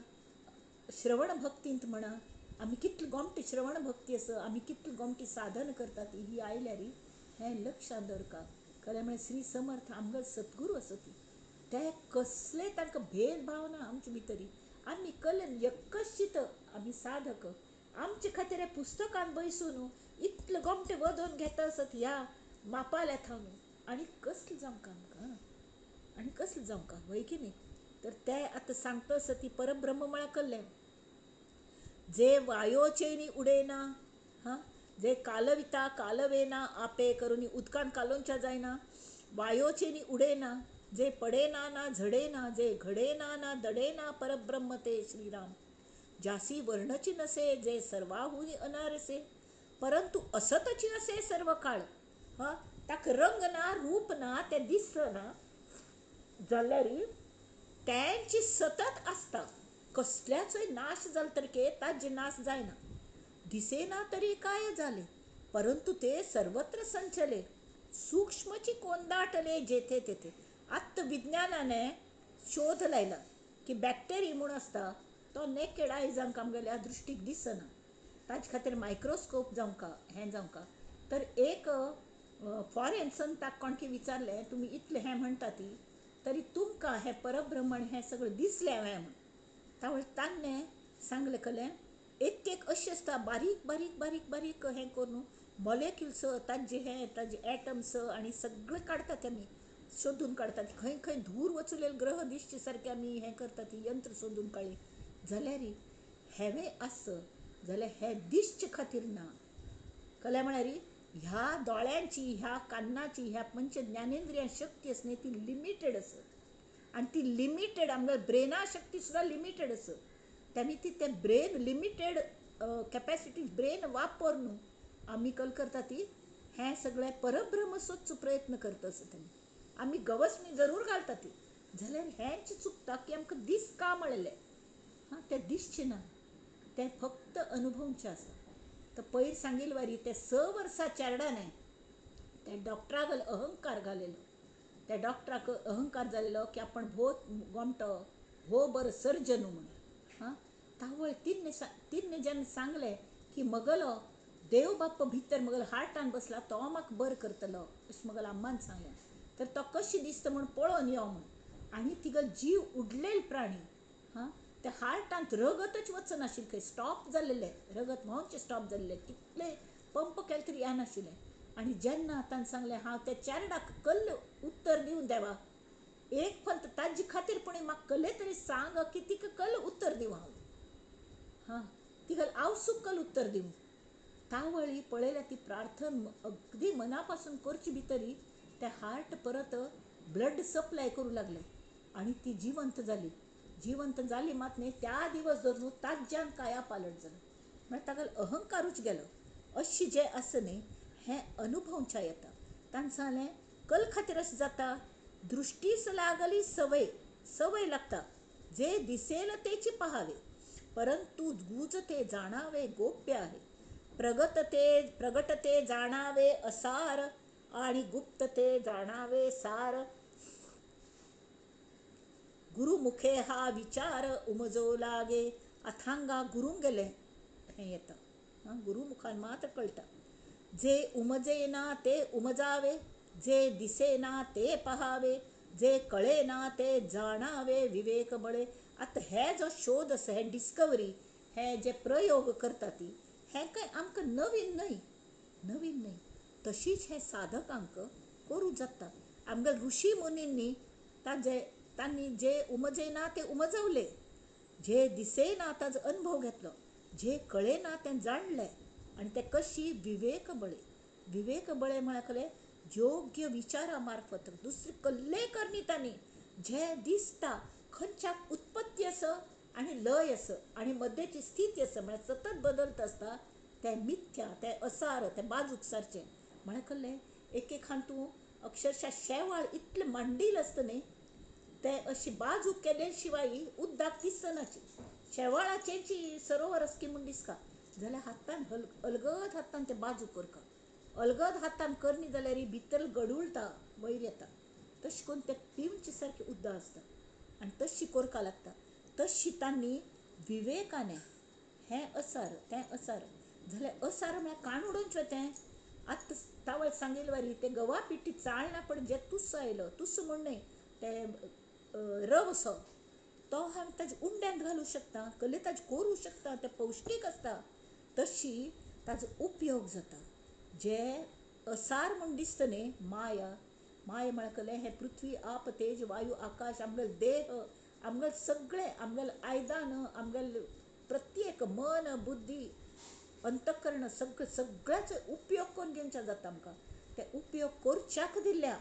श्रवण भक्तींत म्हणा, आमी कितली गोमटी श्रवण भक्ती आसा, आमी कितली गोमटी साधन करतात ही आयल्यार हें लक्षांत दवरता. खरें म्हळ्यार श्री समर्थ आमगे सद्गुरू आसा ते कसले तांकां भेदभाव ना आमचे भितरी. आमी कल्लेन एकच चिंत, आमी साधक आमचे खातीर हें पुस्तकान बसून इतले गोमटे वदोन घेता आसत ह्या मापाल्या थावन, आनी कसलें जावंक आमकां, आनी कसलें जावंक वय की न्ही. तर ते आतां सांगता आसत ती परब्रह्म म्हळ्यार कल्लें, जे वायोचेनी उडेना, हां, जे कालविता कालवेना आपे करून उदकान कालोवच्या जायना, वायोचेनी उडेना, जे पडेना ना झडेना, जे घडेना ना दडेना, परब्रह्म ते श्रीराम. जासी वर्णची नसे, जे सर्वाहुनी अनारसे, परंतु असतची नसे सर्व काळ. हां, ताका रंग ना, रूप ना, ते दिसना जाल्यार तेंची सतत आसता. कसल्याचोय नाश जालो तरी ताजे नाश जायना. दिसेना तरी काय जाले, परंतु ते सर्वत्र संचले, सूक्ष्मची कोंदाटले जेथे तेथे. आत्ता विज्ञानाने शोध लायला की बॅक्टेरिया म्हूण आसता तो नेकेड आयज आमकां आमगेल्या दृश्टीक दिसना. ताजे खातीर मायक्रोस्कोप जावंका, हें जावंका. तर एक फॉरेन संताक कोणकी विचारलें, तुमी इतलें हें म्हणटा ती, तरी तुमकां हें परब्रह्मण हें सगळें दिसलें हांवें म्हण. तावळ ताणें सांगलें कलें, एक अशें आसता बारीक बारीक बारीक बारीक हें करून मॉलेक्युल्स, ताजे एटम्स आनी सगळें काडटात आमी, सोदून काडटात. खंय खंय धूर वचूलेले ग्रह दिसचे सारके आमी हें करतात, यंत्र सोदून काडली. जाल्यार हेवें आस जाल्यार हें दिसचे खातीर ना. कळ्ळें म्हळ्यार ह्या दोळ्यांची, ह्या कान्नाची, ह्या पंच ज्ञानेंद्रियां शक्ती आसा न्ही, ती लिमिटेड आसा. आनी ती लिमिटेड आमगे ब्रेना शक्ती सुद्दां लिमिटेड आसा. त्यांनी ती ते ब्रेन लिमिटेड कॅपॅसिटी ब्रेन वापरून आमी कल करता ती हें सगळें परब्रह्म सोदचो प्रयत्न करता आसा. त्यांनी आमी गवसणी जरूर घालता ती, जाल्यार हेंच चुकता की आमकां दीस का म्हळेले हां ते दिसचे ना, ते फक्त अनुभवचे आसा. तर पयर सांगिल्ले वारी ते 6 वर्सां चेडणाने त्या डॉक्टराक अहंकार घालेलो. त्या डॉक्टराक अहंकार जालेलो की आपण भो गोमटो हो बरो सर्जन म्हणून हां. तावळ तिन्ने जेन्ना सांगलें की मगलो देव बाप्पा भितर मगलो हार्टान बसला तो म्हाका बरो करतलो अशें मगल अम्मान सांगलें. तर तो कशी दिसता म्हूण पळोवन यो म्हूण. आनी तिगल जीव उडलेलो प्राणी हां. त्या हार्टांत रगतच वचनाशिल्लें, खंय स्टॉप जाल्लेलें, रगत व्हांवचें स्टॉप जाल्लें, कितले पंप केले तरी येनाशिल्लें. आनी जेन्ना ताणें सांगलें हांव त्या चेरडाक कल्ल उत्तर दिवन देवा, एक फक्त ताजे खातीर पूण म्हाका कल्ले तरी सांग की तिका कल्ल उत्तर दिवं हांव हां. तिगल हांव सुकल उत्तर दिवं. तावळी पळयल्या ती प्रार्थना अगदी मनापासून करची भितरी ते हार्ट परत ब्लड सप्लाय करूं लागले आनी ती जिवंत जाली. जिवंत जाली मात न्ही त्या दिवस धरून ताज्यान काया पालट जालो. म्हळ्यार तागेलो अहंकारूच गेलो. अशी जे आसा न्ही हें अनुभवच्या येता. ताणें सांगलें कल खातीर अशें जाता, दृश्टीस लागली सवय, सवय लागता, जे दिसेल तेची पहावे, परंतु गुजते जाणावे गोप्य आहे. प्रगटते जाणावे असार आणि गुप्तते जाणावे सार. गुरुमुखे हा विचार उमजो लागे. अथांगा गुरूंक गेले हें येता हां. गुरुमुखान मात्र कळटा. जे उमजेना ते उमजावे, जे दिसेना ते पहावे, जे कळेना ते जाणावे विवेक बळे. आतां हे जो शोध आसा, हे डिस्कवरी, हे जे प्रयोग करता ती, हें काय आमकां नवीन न्हय, नवीन न्हय. तशीच हे साधकांक करूं जाता. आमगे ऋषी मुनींनी तांणी जे उमजेना ते उमजवले, जे दिसेना ताजो अनुभव घेतलो, जे कळेना तें जाणलें. आनी ते कशी विवेक बळे. विवेक बळे म्हळ्यार खरें योग्य विचारा मार्फत दुसरे कसले करनी तांणी जे दिसता खंयच्याक उत्पत्ती आसा आनी लय आसा आनी मध्येची स्थिती आसा म्हळ्यार सतत बदलत आसता, तें मिथ्या, तें असार, तें बाजूक सारचें. म्हळ्यार कसलें एक एक तूं अक्षरशा शेवाळ इतलें मांडील आसता न्ही, ते अशी बाजूक केले शिवाय उदकाक दिसनाची. शेवाळाचेची सरोवर आसकी म्हूण दिसता जाल्यार हातान अलगद हातान ते बाजू करता. अलगद हातान करनी जाल्यार भितर गडुळटा, वयर येता. तशें करून तें पिवचे सारकें उदक आसता आनी तशी करका लागता. तशी तांणी विवेकाने हें असार तें असार जाल्यार असार म्हळ्यार काण उडोवचें तें. आतां तावळ सांगिल्ले वारी ते गवा पिट्टी चाळना पण जे तुस्स आयलो, तुस्स म्हूण न्हय, ते रव असो तो हांव ताजे उंड्यांत घालूं शकता, कसले ताजे करूं शकता, ते पौश्टीक आसता. तशी ताजो उपयोग जाता. जे असार म्हूण दिसता न्ही, माया, माया म्हळ्यार कसलें हें पृथ्वी आप तेज वायू आकाश, आमगेलो देह, आमगेलें सगळें, आमगेलें आयदान, आमगेलें प्रत्येक मन बुद्धी अंतकरण सगळ्याचो उपयोग करून घेवचो जाता आमकां. ते उपयोग करच्याक दिल्या.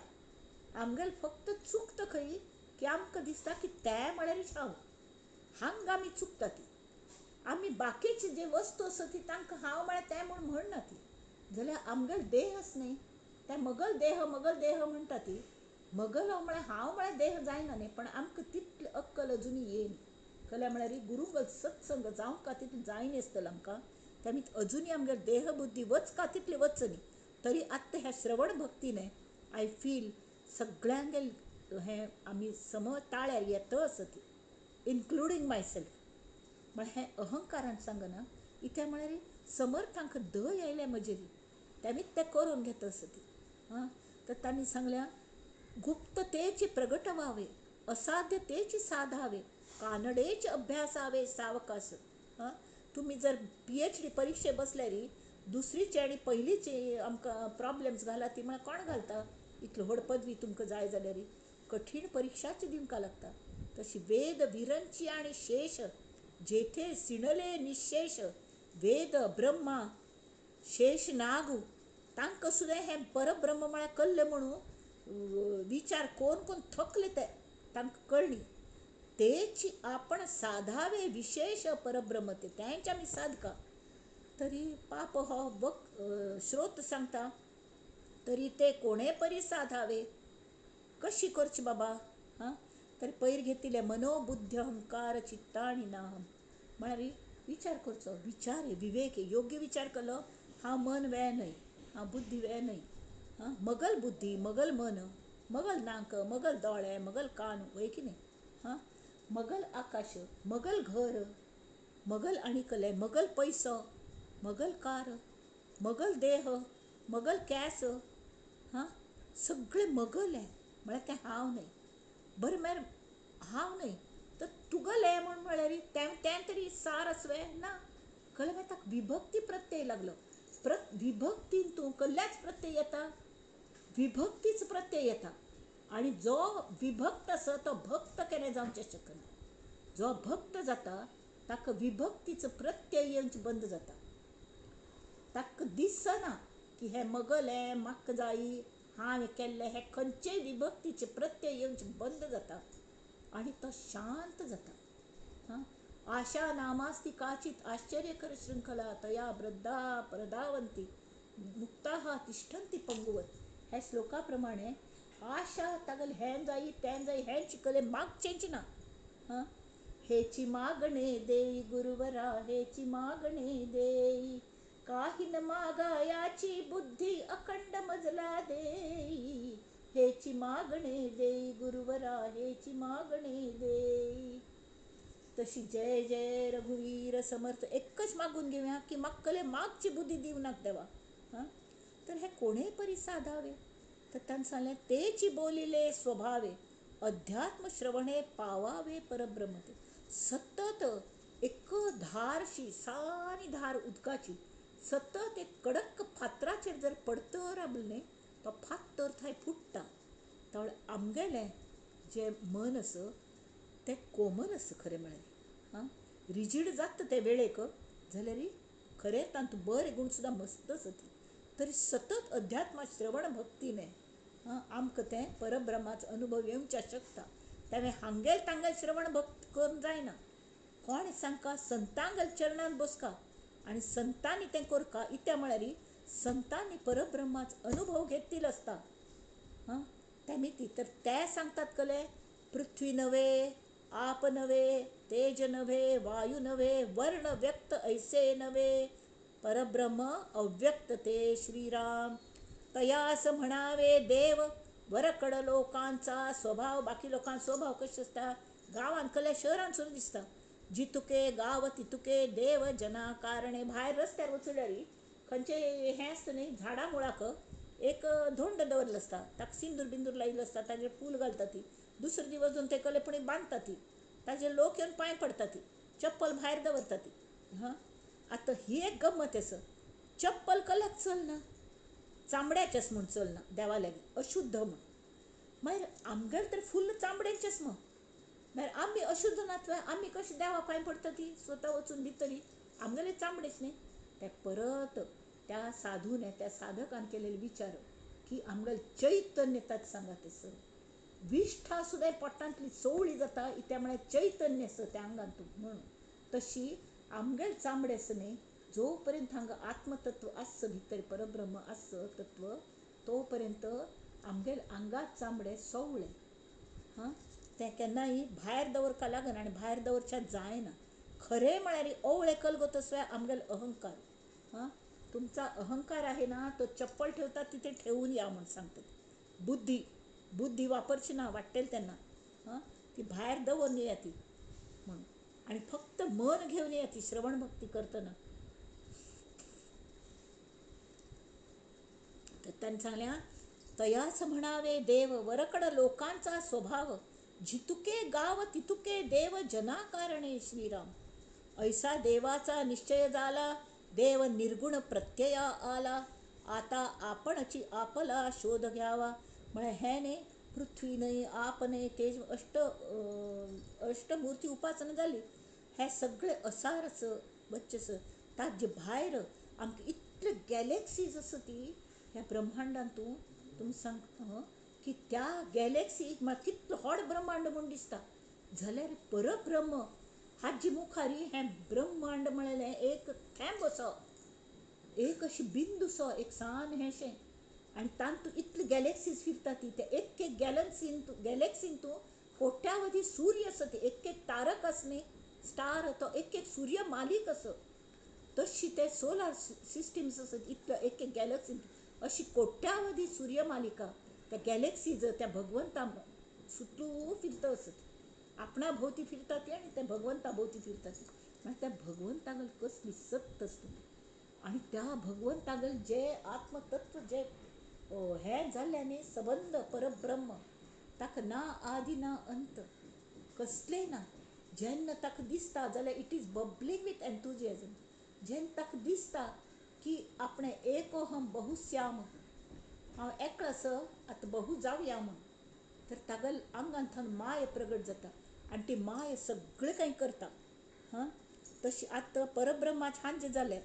आमगेलें फक्त चुकता खंय की आमकां दिसता की तें म्हळ्यारच हांव. हांगा आमी चुकता ती. आमी बाकीचे जे वस्तू आसा ती तांकां हांव म्हळ्यार तें म्हूण म्हणना ती. जाल्यार आमगेलो देह आसा न्ही, ते मगल देह म्हणटा ती. मगल हो म्हळ्यार हांव म्हळ्यार देह जायना न्ही, पण आमकां तितली अक्कल अजुनी येयना. कळ्ळें म्हळ्यार गुरू सत्संग जावंक तितलें जायना आसतलें आमकां. तें अजुनी आमगेर देह बुद्धी वचका तितली वचनी. तरी आत्तां ह्या श्रवण भक्तीने आय फील सगळ्यांगेल हें आमी समज ताळ्यार येता आसा ती, इन्क्लुडींग माय सेल्फ. म्हळ्यार हें अहंकारान सांगना, इत्या म्हळ्यार समर्थांक दय आयल्या म्हजेर तेमीच तें करून घेता आसा ती हां. तर तांणी सांगल्या गुप्ततेचे प्रगट व्हावे, असाध्यतेचे साधावे, कानडेचे अभ्यासावे सावकाश हां. तुमी जर PhD परीक्षे बसल्यार दुसरीचे आनी पयलीचे आमकां प्रॉब्लेम्स घाला ती म्हळ्यार कोण घालता. इतलो व्हड पदवी तुमकां जाय जाल्यार कठीण परीक्षाच दिवंक लागता. तशी वेद विरंची आनी शेष, जेथे सिणले निशेष, वेद ब्रह्मा शेष नाग, तांकां सुद्दां हें परब्रह्म म्हळ्यार कल्ले म्हणून विचार कोण कोण थकले ते तांकां कळ्ळी. तेची आपण साधावे विशेष परब्रह्म, तेंच आमी साधका. तरी पाप हो श्रोत सांगता, तरी ते कोणे परी साधावे, कशी करची बाबा हां. तर पयर घेतिले मनोबुद्धी अहंकार चित्ता आणि नाम म्हळ्यार विचार करचो. विचार आहे, विवेक आहे. योग्य विचार केलो हा मन वेळ न्हय, हा बुद्धी वेळ न्हय. मगल बुद्धी, मगल मन, मगल नाक, मगल दोळे, मगल कान, वय की नाही. हां मगल आकाश, मगल घर, मगल आणि कले, मगल पैसो, मगल कार, मगल देह, मगल कॅस. हां सगळे मगल आहे म्हळ्यार तें हांव न्हय. बरें म्हळ्यार हांव न्हय तर तुगल आहे म्हळ्यार तें तरी सार आसवें ना. कळ्ळें मागीर ताका विभक्ती प्रत्यय लागलो. विभक्तीन तूं कसल्याच प्रत्यय येता, विभक्तीच प्रत्यय येता. आणि जो विभक्त आसा तो भक्त केन्ना जावचें शकना. जो भक्त जाता ताका विभक्तीचो प्रत्यय येवंच बंद जाता. ताका दिसना की हें मगल हें म्हाका जायी, हांवें केल्लें, हें खंयचेय विभक्तीचे प्रत्यय येवंच बंद जाता आनी तो शांत जाता. हां आशा नामास्ती काचित आश्चर्यकर शृंखला तया वृद्धा प्रधावंती मुक्ताः तिष्ठन्ति पंगुवत. ह्या श्लोका प्रमाणे आशा तागेल हें जायी तें जायी हें चिकले मागचेंच ना. हां हेची मागणे देई गुरुवरा, हेची मागणे देई, काही न मागायाची बुद्धी अखंड मजला देई, हेची मागणे देई गुरुवरा, हेची मागणे देई. तशी जय जय रघुवीर समर्थ एकच मागून घेऊया की मागकले मागची बुद्धी दिव नाक देवा. हां तर हे कोणेय परी साधावे. तर त्यांनी सांगले तेची बोलिले स्वभावे, अध्यात्म श्रवणे पावावे परब्रह्मते. सतत एक धारशी सारी धार उदकाची सतत एक कडक फातराचेर जर पडतर राबले तो फातर थंय फुट्टा. तर आमगेलें जें मन आसा तें कोमल आसा खरें म्हळ्यार. हां रिजीड जाता ते वेळेक जाल्यार खरें तातूंत बरें गुण सुद्दां मस्त आसा ती. तरी सतत अध्यात्मा श्रवण भक्तीने आमकां तें परब्रह्माचो अनुभव येवंचे शकता. तेवें हांगेल तांगेल श्रवण भक्ती करून जायना. कोण सांगता संतांगेल चरणान बसका आनी संतांनी तें करका. इत्या म्हळ्यार संतांनी परब्रह्माचो अनुभव घेतिल्लो आसता. हां तेमी ती तर ते सांगतात कले पृथ्वी नव्हे, आप नव्हे, तेज नव्हे, वायू नव्हे, वर्ण व्यक्त ऐसे नव्हे, परब्रह्म अव्यक्त ते श्रीराम. तयास म्हणावे देव वरकड लोकांचा स्वभाव. बाकी लोकांचा स्वभाव कशे असता, गांवांत कले शहरांत सुद्दां दिसता. जितुके गांव तितुके देव जना कारणे. भायर रस्त्यार वचल्यार खंयचे हें आसता न्ही झाडां मुळाक एक धोंड दवरलो आसता, ताका सिंदूर बिंदूर लायिल्लो आसता, ताजेर फूल घालता ती. दुसरे दिवस जावन ते कलेपणी बांदता ती, ताजेर लोक येवन पांय पडटा ती, चप्पल भायर दवरता ती. हां आतां ही एक गंमत आसा. चप्पल कल्याक चलना, चामड्याचेच म्हूण चलना देवा लागीं अशुद्ध म्हूण. मागीर आमगेर तर फुल्ल चामड्याचेच मग. मागीर आमी अशुद्ध नातवे आमी कशें देवा पांय पडटा ती स्वता वचून भितरी आमगेले चामडेच न्ही. ते परत त्या साधूने त्या साधकान केलेले विचार की आमगेल चैतन्य ताच सांगात आसा. विष्ठा सुद्दां पोटांतली चवळी जाता त्या म्हळ्यार चैतन्य आसा त्या आंगांत म्हणून. तशी आमगेल चामडे आसा न्ही जो पर्यंत हांगा आत्मतत्व आसा भितर परब्रह्म आसा तत्व तो पर्यंत आमगेल आंगात चामडे सवळे. हां तें केन्नाय भायर दवरका लागना आनी भायर दवरचें जायना. खरें म्हळ्यार ओवळे कलगत आसवे आमगेल अहंकार. हां तुमचा अहंकार आहे ना तो चप्पल ठेवता तिथे ठेवून या म्हणून सांगतात. बुद्धी बुद्धी वापरची ना वाटेल तेन्ना. हां ती भायर दवरून येया ती म्हणून. आणि फक्त मन घेऊन येया ती श्रवण भक्ती करतना. तर त्यांनी सांगल्या तयास म्हणावे देव वरकड लोकांचा स्वभाव, जितुके गाव तितुके देव जना कारणे श्रीराम. ऐसा देवाचा निश्चय झाला, देव निर्गुण प्रत्यया आला, आता आपणची आपला शोध घ्यावा. म्हळ्यार हे न्ही पृथ्वी न्हय, आप न्हय, तेज अष्टमूर्ती उपासना जाली. हे सगळे असारच बच्चेस ताजे भायर आमकां इतले गॅलेक्सीज आसा ती ह्या ब्रह्मांडांतूं. तुमी सांग की त्या गॅलेक्सीक म्हाका कितलो व्हड ब्रह्मांड म्हूण दिसता. जाल्यार परब्रह्म हाजी मुखारी हें ब्रह्मांड म्हळेलें एक थेंब असो, एक अशी बिंदू सो एक सान हेशें. आनी तातूंत इतली गॅलेक्सीज फिरता ती. ते एक गॅलेक्सीन तूं कोट्यावधी सूर्य असत, एक एक तारक असणे, स्टार तो एक एक सूर्य मालिक असं, तशी ते सोलार सिस्टीम्स असत, इतलं एक एक गॅलेक्सी, अशी कोट्यावधी सूर्यमालिका त्या गॅलेक्सीज त्या भगवंता सुटू फिरत असत. आपणा भोवती फिरतात आणि त्या भगवंता भोवती फिरतात. त्या भगवंतागल कसली सत्त असतो. आणि त्या भगवंतागल जे आत्मतत्व जे हे जाल्ल्याने संबंध परब्रह्म ताका ना आदी ना अंत कसले ना. जेन्ना ताका दिसता जाल्यार इट इज बबलिंग विथ एन्थुजियाजम. जेन्ना ताका दिसता की आपणे एको हम बहुश्याम, हांव एकलो आसा आतां बहु जावया म्हण, तर तागल आंगांतल्यान माय प्रगट जाता आनी ती माय सगळें काही करता. हां, तशी आतां परब्रह्माचे हांजे जाले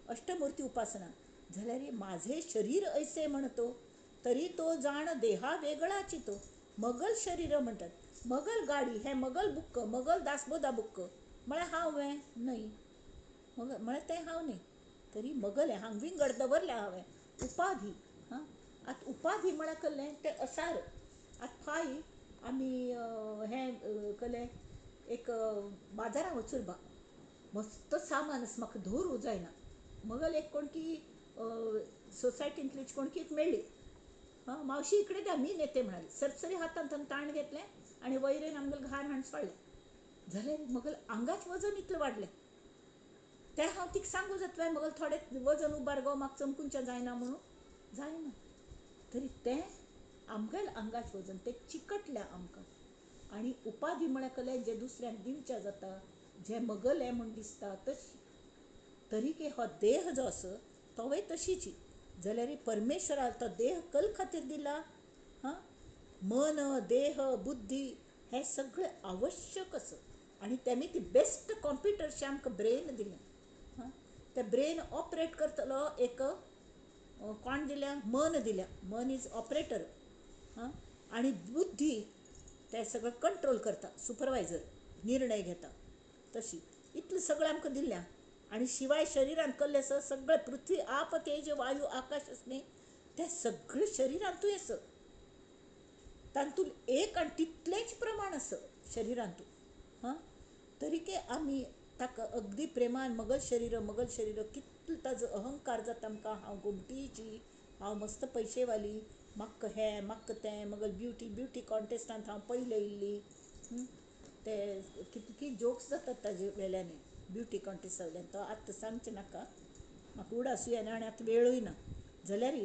अष्टमुर्ती उपासना जाल्यार माझे शरीर ऐसे म्हणतो तरी तो जाण देहा वेगळाची तो. मगल शरीर म्हणटात, मगल गाडी, हे मगल बुक्क, मगल दासबोदा बुक्क म्हळ्यार हांव न्हय, मग म्हळ्यार तें हांव न्ही, तरी मगल हें हांग विंगड दवरल्या हांवें उपाधी. हां, आतां उपाधी म्हळ्यार कसलें तें असार. आतां फाय आमी हें कलें एक बाजारांत वचून बा मस्त सामान आसा, म्हाका दवरूं जायना. मगल एक कोणकी सोसायटींतलीच कोणकीक मेळ्ळी. हां, मावशी इकडे द्या मी नेते म्हणाली. सरसरी हातांत ताण घेतलें आणि वयरेन आमगेल घार हाडून सोडलें. जाल्यार मगल आंगाचें वजन इतलें वाडलें. तें हांव तिका सांगूं जातलें मगल थोडें वजन उबार गो म्हाका चमकूनचें जायना म्हणून, जायना. तरी तें आमगेल आंगाचें वजन तें चिकटल्या आमकां. आनी उपाधी म्हळ्यार कलें जें दुसऱ्यांक दिवचें जाता, जें मगल हें म्हूण दिसता तशी. तरीके हो देह जो आसा तोवय तशीची. जाल्यार परमेश्वरा तो देह कल खातीर दिला. हां, मन देह बुद्धी हें सगळें आवश्यक असं. आनी तेमी ती बेस्ट कॉम्प्युटरशें आमकां ब्रेन दिलें. हां, तें ब्रेन ऑपरेट करतलो एक कोण दिल्या, मन दिल्या, मन इज ऑपरेटर. हां, आनी बुद्धी तें सगळें कंट्रोल करता, सुपरवायझर निर्णय घेता. तशी इतलें सगळें आमकां दिल्या. आनी शिवाय शरिरांत कसलें आसा, सगळें पृथ्वी आप तेज वायू आकाश आसा तें सगळें शरिरांतूय आसा. तातूंत एक आनी तितलेंच प्रमाण आसा शरिरांतूय. हां, तरीके आमी ताका अगदी प्रेमान मगल शरीर कितलो ताजो अहंकार जाता आमकां. हांव घुमटीची, हांव मस्त पयशेवाली, म्हाका हें म्हाका तें. मगल ब्युटी कॉन्टेस्टांत हांव पयलें येयल्ली. ते कितकी जोक्स जातात ताजे वेल्यानी ब्युटी कॉन्टेस्टा वयल्यान. तो आतां सांगचें नाका, म्हाका उडासूं येना आनी आतां वेळूय ना. जाल्यार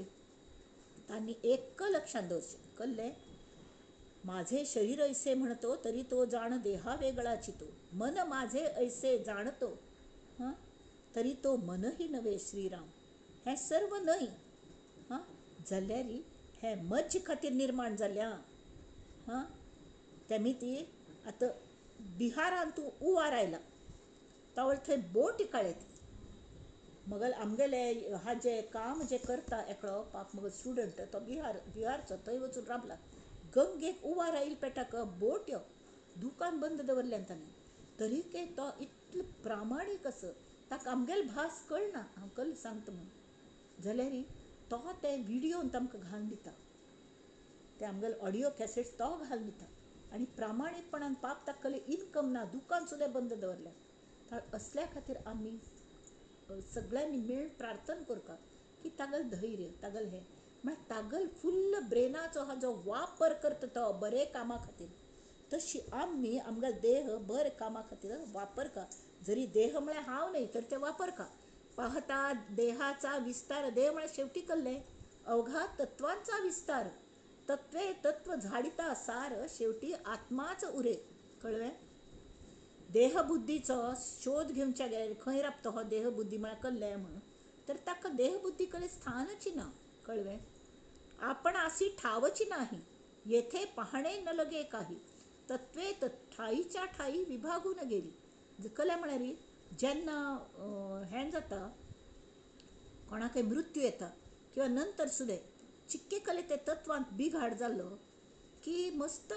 तांणी एक लक्षांत दवरचें कसलें, माझे शरीर ऐसे म्हणतो तरी तो जाण देहा वेगळाची तो. मन माझे ऐसे जाणतो, हां, तरी तो मनही नव्हे श्रीराम. हें सर्व न्हय. हां, जाल्यार हें मज्ज खातीर निर्माण जाल्या. हां, तेमी ती आतां बिहारांत तूं उवार आयला तावळ थंय बोट काळयत. मगल आमगेले हाजे काम जे करता एकलो पाप मगल स्टुडंट तो बिहारचो, थंय वचून राबला. गंगेक उवार आयिल्ले पेटाक बोट यो दुकान बंद दवरल्यान ताणें. तरीके तो इतलो प्रामाणीक असो. ताका आमगेल भास कळना, हांव कल सांगता म्हणून. जाल्यार तो ते व्हिडियोन आमकां घालून दिता, ते आमगेल ऑडियो कॅसेट्स तो घालून दिता. आनी प्रामाणीकपणान पाप ताका इनकम ना, दुकान सुद्दां बंद दवरल्या. असल्या खातीर आमी सगळ्यांनी मेळून प्रार्थना करता की तागल धैर्य, तागल हें म्हळ्यार तागल फुल्ल ब्रेनाचो हा जो वापर करता तो बरे कामा खातीर, तशी आमी आमगेलो देह बरे कामा खातीर वापरका. जरी देह म्हळ्यार हांव न्हय तर ते वापरका. पाहता देहाचा विस्तार, देह म्हळ्यार शेवटी कसलें अवघा तत्वांचा विस्तार. तत्वे तत्व झाडिता सार, शेवटी आत्माच उरे. कळ्ळें? देहबुद्धीचो शोध घेवच्या गेल्यार खंय राबता हो देहबुद्धी म्हळ्यार कसलें म्हणून, तर ताका देहबुद्धी कडेन स्थानच ना. कळ्ळें? आपण अशी ठावची नाही, येथे पाहणे न लगे काही. तत्वे ठाईच्या ठाई विभागून गेली. कळ्ळें म्हळ्यार जेन्ना हें जाता, कोणाकय मृत्यू येता किंवा नंतर सुद्दां चिक्के कले ते तत्वांत बिघाड जाल्लो की मस्त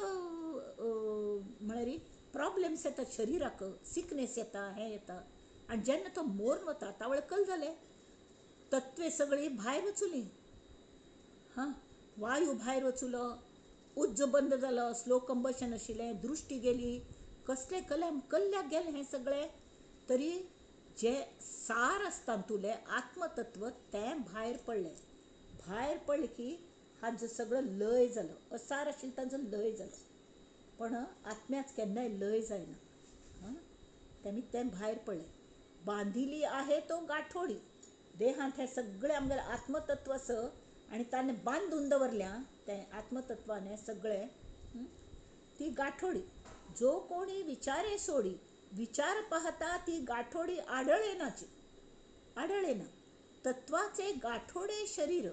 म्हळ्यार प्रॉब्लेम्स येता शरिराक, सिकनेस येता, हें येता. आनी जेन्ना तो मोरून वता तावळे कल जालें तत्वे सगळीं भायर वचुली. हां, वायू भायर वचुलो, उज्ज बंद जालो, स्लो कंबशन आशिल्लें, दृश्टी गेली, कसले कल्ल्याक गेले हें सगळें. तरी जे सार आसता तुले आत्मतत्व तें भायर पडलें. भायर पडलें की हाजो सगळो लय जालो. असार आशिल्लो ताजो लय जालो. पण आत्म्याच केन्नाय लय जायना. तें भायर पडलें. बांदिली आहे तो गाठोडी. देहांत हें सगळें आमगेलें आत्मतत्व आसा आनी ताणें बांदून दवरल्या तें आत्मतत्वान सगळें. ती गाठोडी जो कोणी विचारे सोडी, विचार पाहता ती गाठोडी आढळेनाची. आढळेना. तत्वाचे गाठोडे शरीर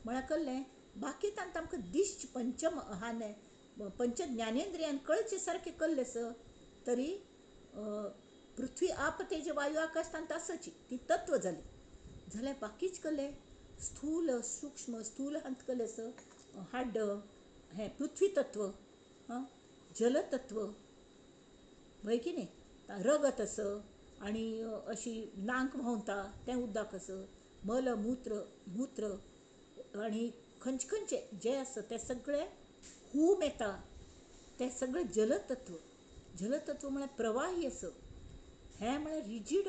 म्हळ्यार कळ्ळें. बाकी तांत आमकां दिश्ट पंचम हाने पंच ज्ञानेंद्रियान कळचे सारकें कळ्ळें स. तरी पृथ्वी आप तेज वायू आकाश तांत आसची ती तत्व जाली. जाल्यार बाकीच कळ्ळें. स्थूल सूक्ष्म स्थूल हांत कळ्ळें स. हाड हें पृथ्वी तत्व, जलतत्व वय की न्ही. रगत आस आनी अशी नांक व्हांवता तें उदक आस. मल मूत्र मूत्र आनी खंयचे खंयचे जे आसा तें सगळें हूम येता तें सगळें जलतत्व. जलतत्व म्हळ्यार प्रवाही आस. हें म्हळ्यार रिजीड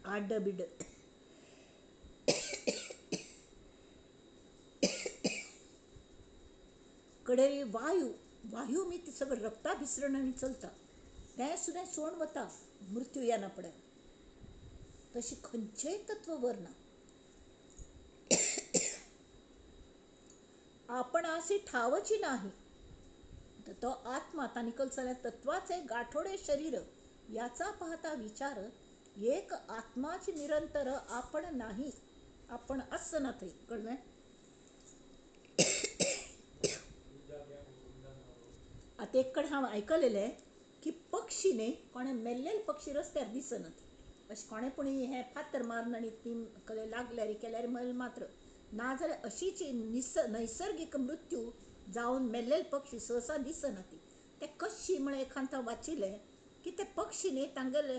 आड्ड बिड्ड. कडेन वायू वायू मी ती सगळं रक्ता भिसरणांनी चलता. तें सुद्दां सोडून वता मृत्यू येना पड्या. तशी खंयचेय तत्व वर ना. आपण अशी ठावची नाही. तो आत्मा तांणी कळसल्या तत्वाचे गाठोडे शरीर याचा पाहता विचार एक आत्माच निरंतर आपण नाही. आपण असना थंय कळ्ळें. आतां एक कडेन हांव आयकलेलें की पक्षी न्ही कोणें मेल्लेले पक्षी रस्त्यार दिसनात. अशें कोणें पूण हें फातर मारून आनी ती लागल्यार केल्यार मल मात्र नाजाल्यार अशीच नैसर्गीक मृत्यू जावन मेल्लेले पक्षी सहसा दिसना ती. ते कशी म्हळ्यार एखांत वाचिल्लें की ते पक्षी न्ही तांगेले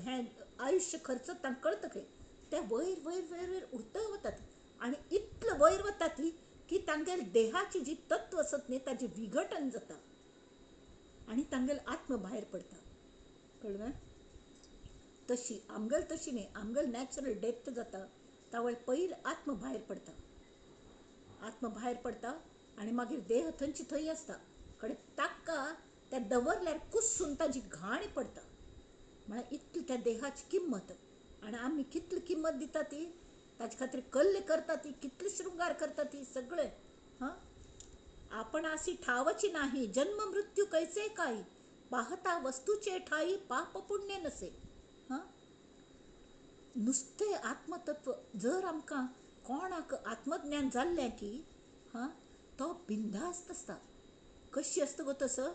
हें आयुश्य खर्च तांकां कळटा खंय. ते वयर वयर वयर वयर उडत वतात आनी इतलो वयर वता ती की तांगेले देहाची जी तत्व आसत न्ही ताजें विघटन जाता आनी तांगेलो आत्म भायर पडटा. कळ्ळें. तशी आमगेल तशी न्ही. आमगेल नॅचरल डेथ जाता तावळ पयलीं आत्म भायर पडटा. आत्म भायर पडटा आनी मागीर देह थंयची थंय आसता. कडेन ताका तें दवरल्यार कुस्सून ताजी घाण पडटा. म्हळ्यार इतली त्या देहाची किंमत. आनी आमी कितली किंमत दिता ती ताजे खातीर कल्ले करता ती कितले शृंगार करता ती सगळें. आपण अशी ठावची नाही. जन्म मृत्यू कैसे काही पाहता वस्तूचे ठाई पाप पुण्य नसे. नुसतें आत्मतत्व जर आमकां कोणाक आत्मज्ञान जाल्लें की तो बिंदास्त आसता. कशी आसता गो तसं.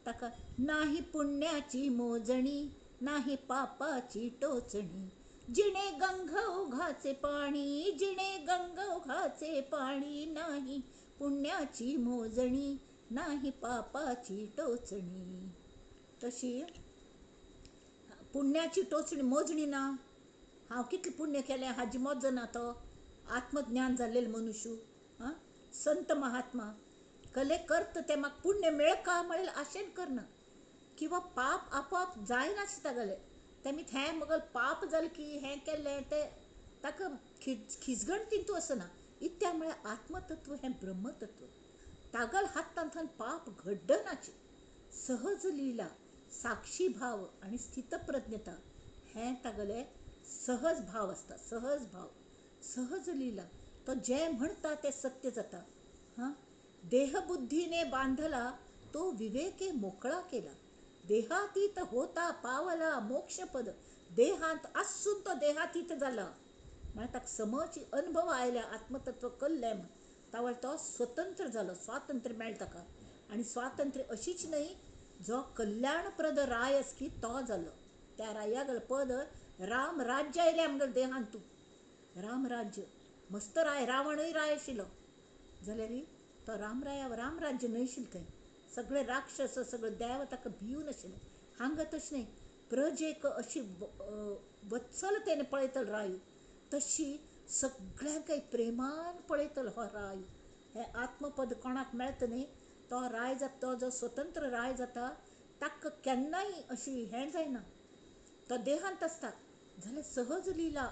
ताका नाही पुण्याची मोजणी नाही पापाची टोचणी. जिणे गंग ओघाचे पाणी जिणे गंग ओघाचे पाणी नाही पुण्याची मोजणी नाही पापाची टोचणी. तशी पुण्याची टोचणी मोजणी ना. हांव कितलें पुण्य केलें हाजी मोजना. तो आत्मज्ञान जाल्लेलो मनुश्य संत महात्मा कले करता तें म्हाका पुण्य मेळका म्हळ्यार आशेन करना. किंवा पाप आपोआप जायना तागेलें. तें हें मगल पाप जालें की हें केलें तें ताका खिजगण तितू आसना. इत्या म्हळ्यार आत्मतत्व हें ब्रह्मतत्व. तागल हातांतल्यान पाप घड्डनाची. सहज लिला साक्षी भाव आनी स्थितप्रज्ञता हें तागेलें सहज भाव आसता. सहज भाव सहज लिला. तो जें म्हणटा तें सत्य जाता. देहबुद्धीने बांधला तो विवेके मोकळा केला. देहातीत होता पावला मोक्षपद. देहांत आसून तो देहातीत जाला. म्हळ्यार ताका समची अनुभव आयल्या आत्मतत्व कळ्ळें तावळ तो स्वतंत्र जालो. स्वातंत्र्य मेळ्ळें ताका. आनी स्वातंत्र्य अशीच न्हय जो कल्याणप्रद राय आसा की तो जालो. त्या रायागेलें पद राम राज्य आयलें आमगेल्या देहांतू. राम राज्य मस्त राय. रावणूय राय आशिल्लो जाल्यार तो राम राज्य न्हयशिल्लें थंय. सगळे राक्षस सगळे देव ताका भिवून आशिल्ले. हांगा तशें न्हय. प्रजेक अशी वत्सलतेन पळयतलो राय तशी सगळ्यांक प्रेमान पळयतलो हो राय. हें आत्मपद कोणाक मेळटा न्ही तो राय जाता, तो जो स्वतंत्र राय जाता ताका केन्नाय अशी हें जायना, तो देहांत आसता जाल्यार सहज लिहिला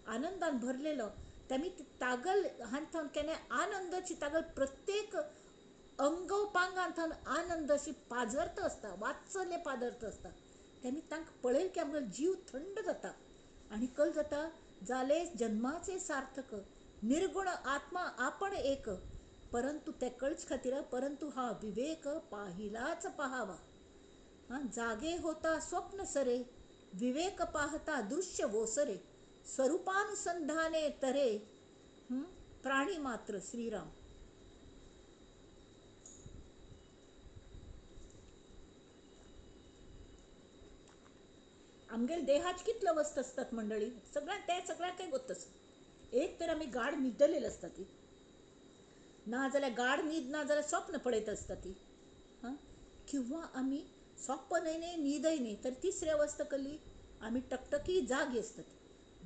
आनंदान भरलेलो. तेमी ती तागल हांथान केन्नाय आनंदाची तागल प्रत्येक अंगोपांगांतल्यान आनंद अशी पाजरत आसता, वात्सल्य पाजरत आसता. तेमी तांकां पळयलें की आमगेलो जीव थंड जाता आनी कळ जाता जाले जन्माचे सार्थक, निर्गुण आत्मा आपण एक. परंतु ते कळच खातीर परंतु हा विवेक पाहिलाच पाहावा. जागे होता स्वप्न सरे, विवेक पाहता दृश्य ओसरे, स्वरूपानुसंधाने तरे प्राणी मात्र. श्रीराम. आमगेल देहाच कितलो वस्त असतात मंडळी, सगळ्यांक काय गोत्तस. एक तर आमी गाढ न्हिदलेली असता ती, ना जाल्यार गाढ न्हीद ना जाल्यार स्वप्न पळयत आसता ती. किंवा आमी स्वप्नय न्ही न्हीदय न्ही, तर तिसरी अवस्था कसली, आमी टकटकी जागी असता ती.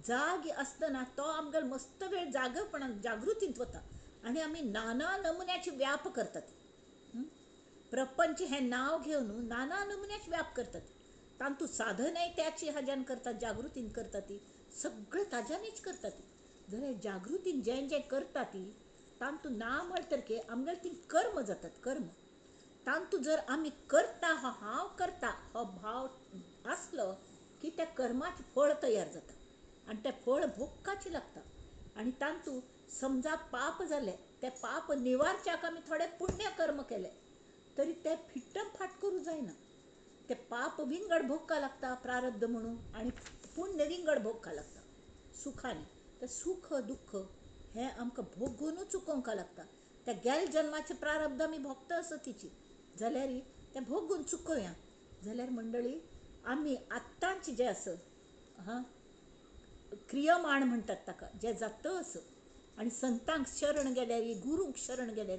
जागी आसतना तो आमगेलो मस्त वेळ जागेपणान जागृतींत वता आनी आमी नाना नमुन्याचे व्याप करतात. प्रपंच हें नांव घेवन नाना नमुन्याचे व्याप करतात. तांतू साधनय त्याची हाज्यान करतात, जागृतीन करता ती सगळें ताज्यानीच करता ती. जाल्यार जागृतीन जें जें करता ती तांतू ना म्हणटर की आमगेले ती कर्म जातात. कर्म तांतू जर आमी करता, हांव करता हो भाव आसलो की त्या कर्माचें फळ तयार जाता आनी तें फळ भोगपाचें लागता. आनी तांतू समजा पाप जालें, तें पाप निवारच्याक आमी थोडे पुण्य कर्म केले तरी ते फिट्टम फाट करूं जायना. ते पाप विंगड भोगका लागता प्रारब्ध म्हणून आनी पुण्य विंगड भोगका लागता सुखाने. ते सुख दुःख हें आमकां भोगूनच चुकोवंक लागता. त्या गेल जन्माचे प्रारब्ध आमी भोगता आसतीची जाल्यार तें भोगून चुकोवया. जाल्यार मंडळी आमी आत्तांच जें आसा क्रियमाण म्हणटात ताका, जें जातस आनी संतांक शरण गेल्यार, गुरूंक शरण गेल्यार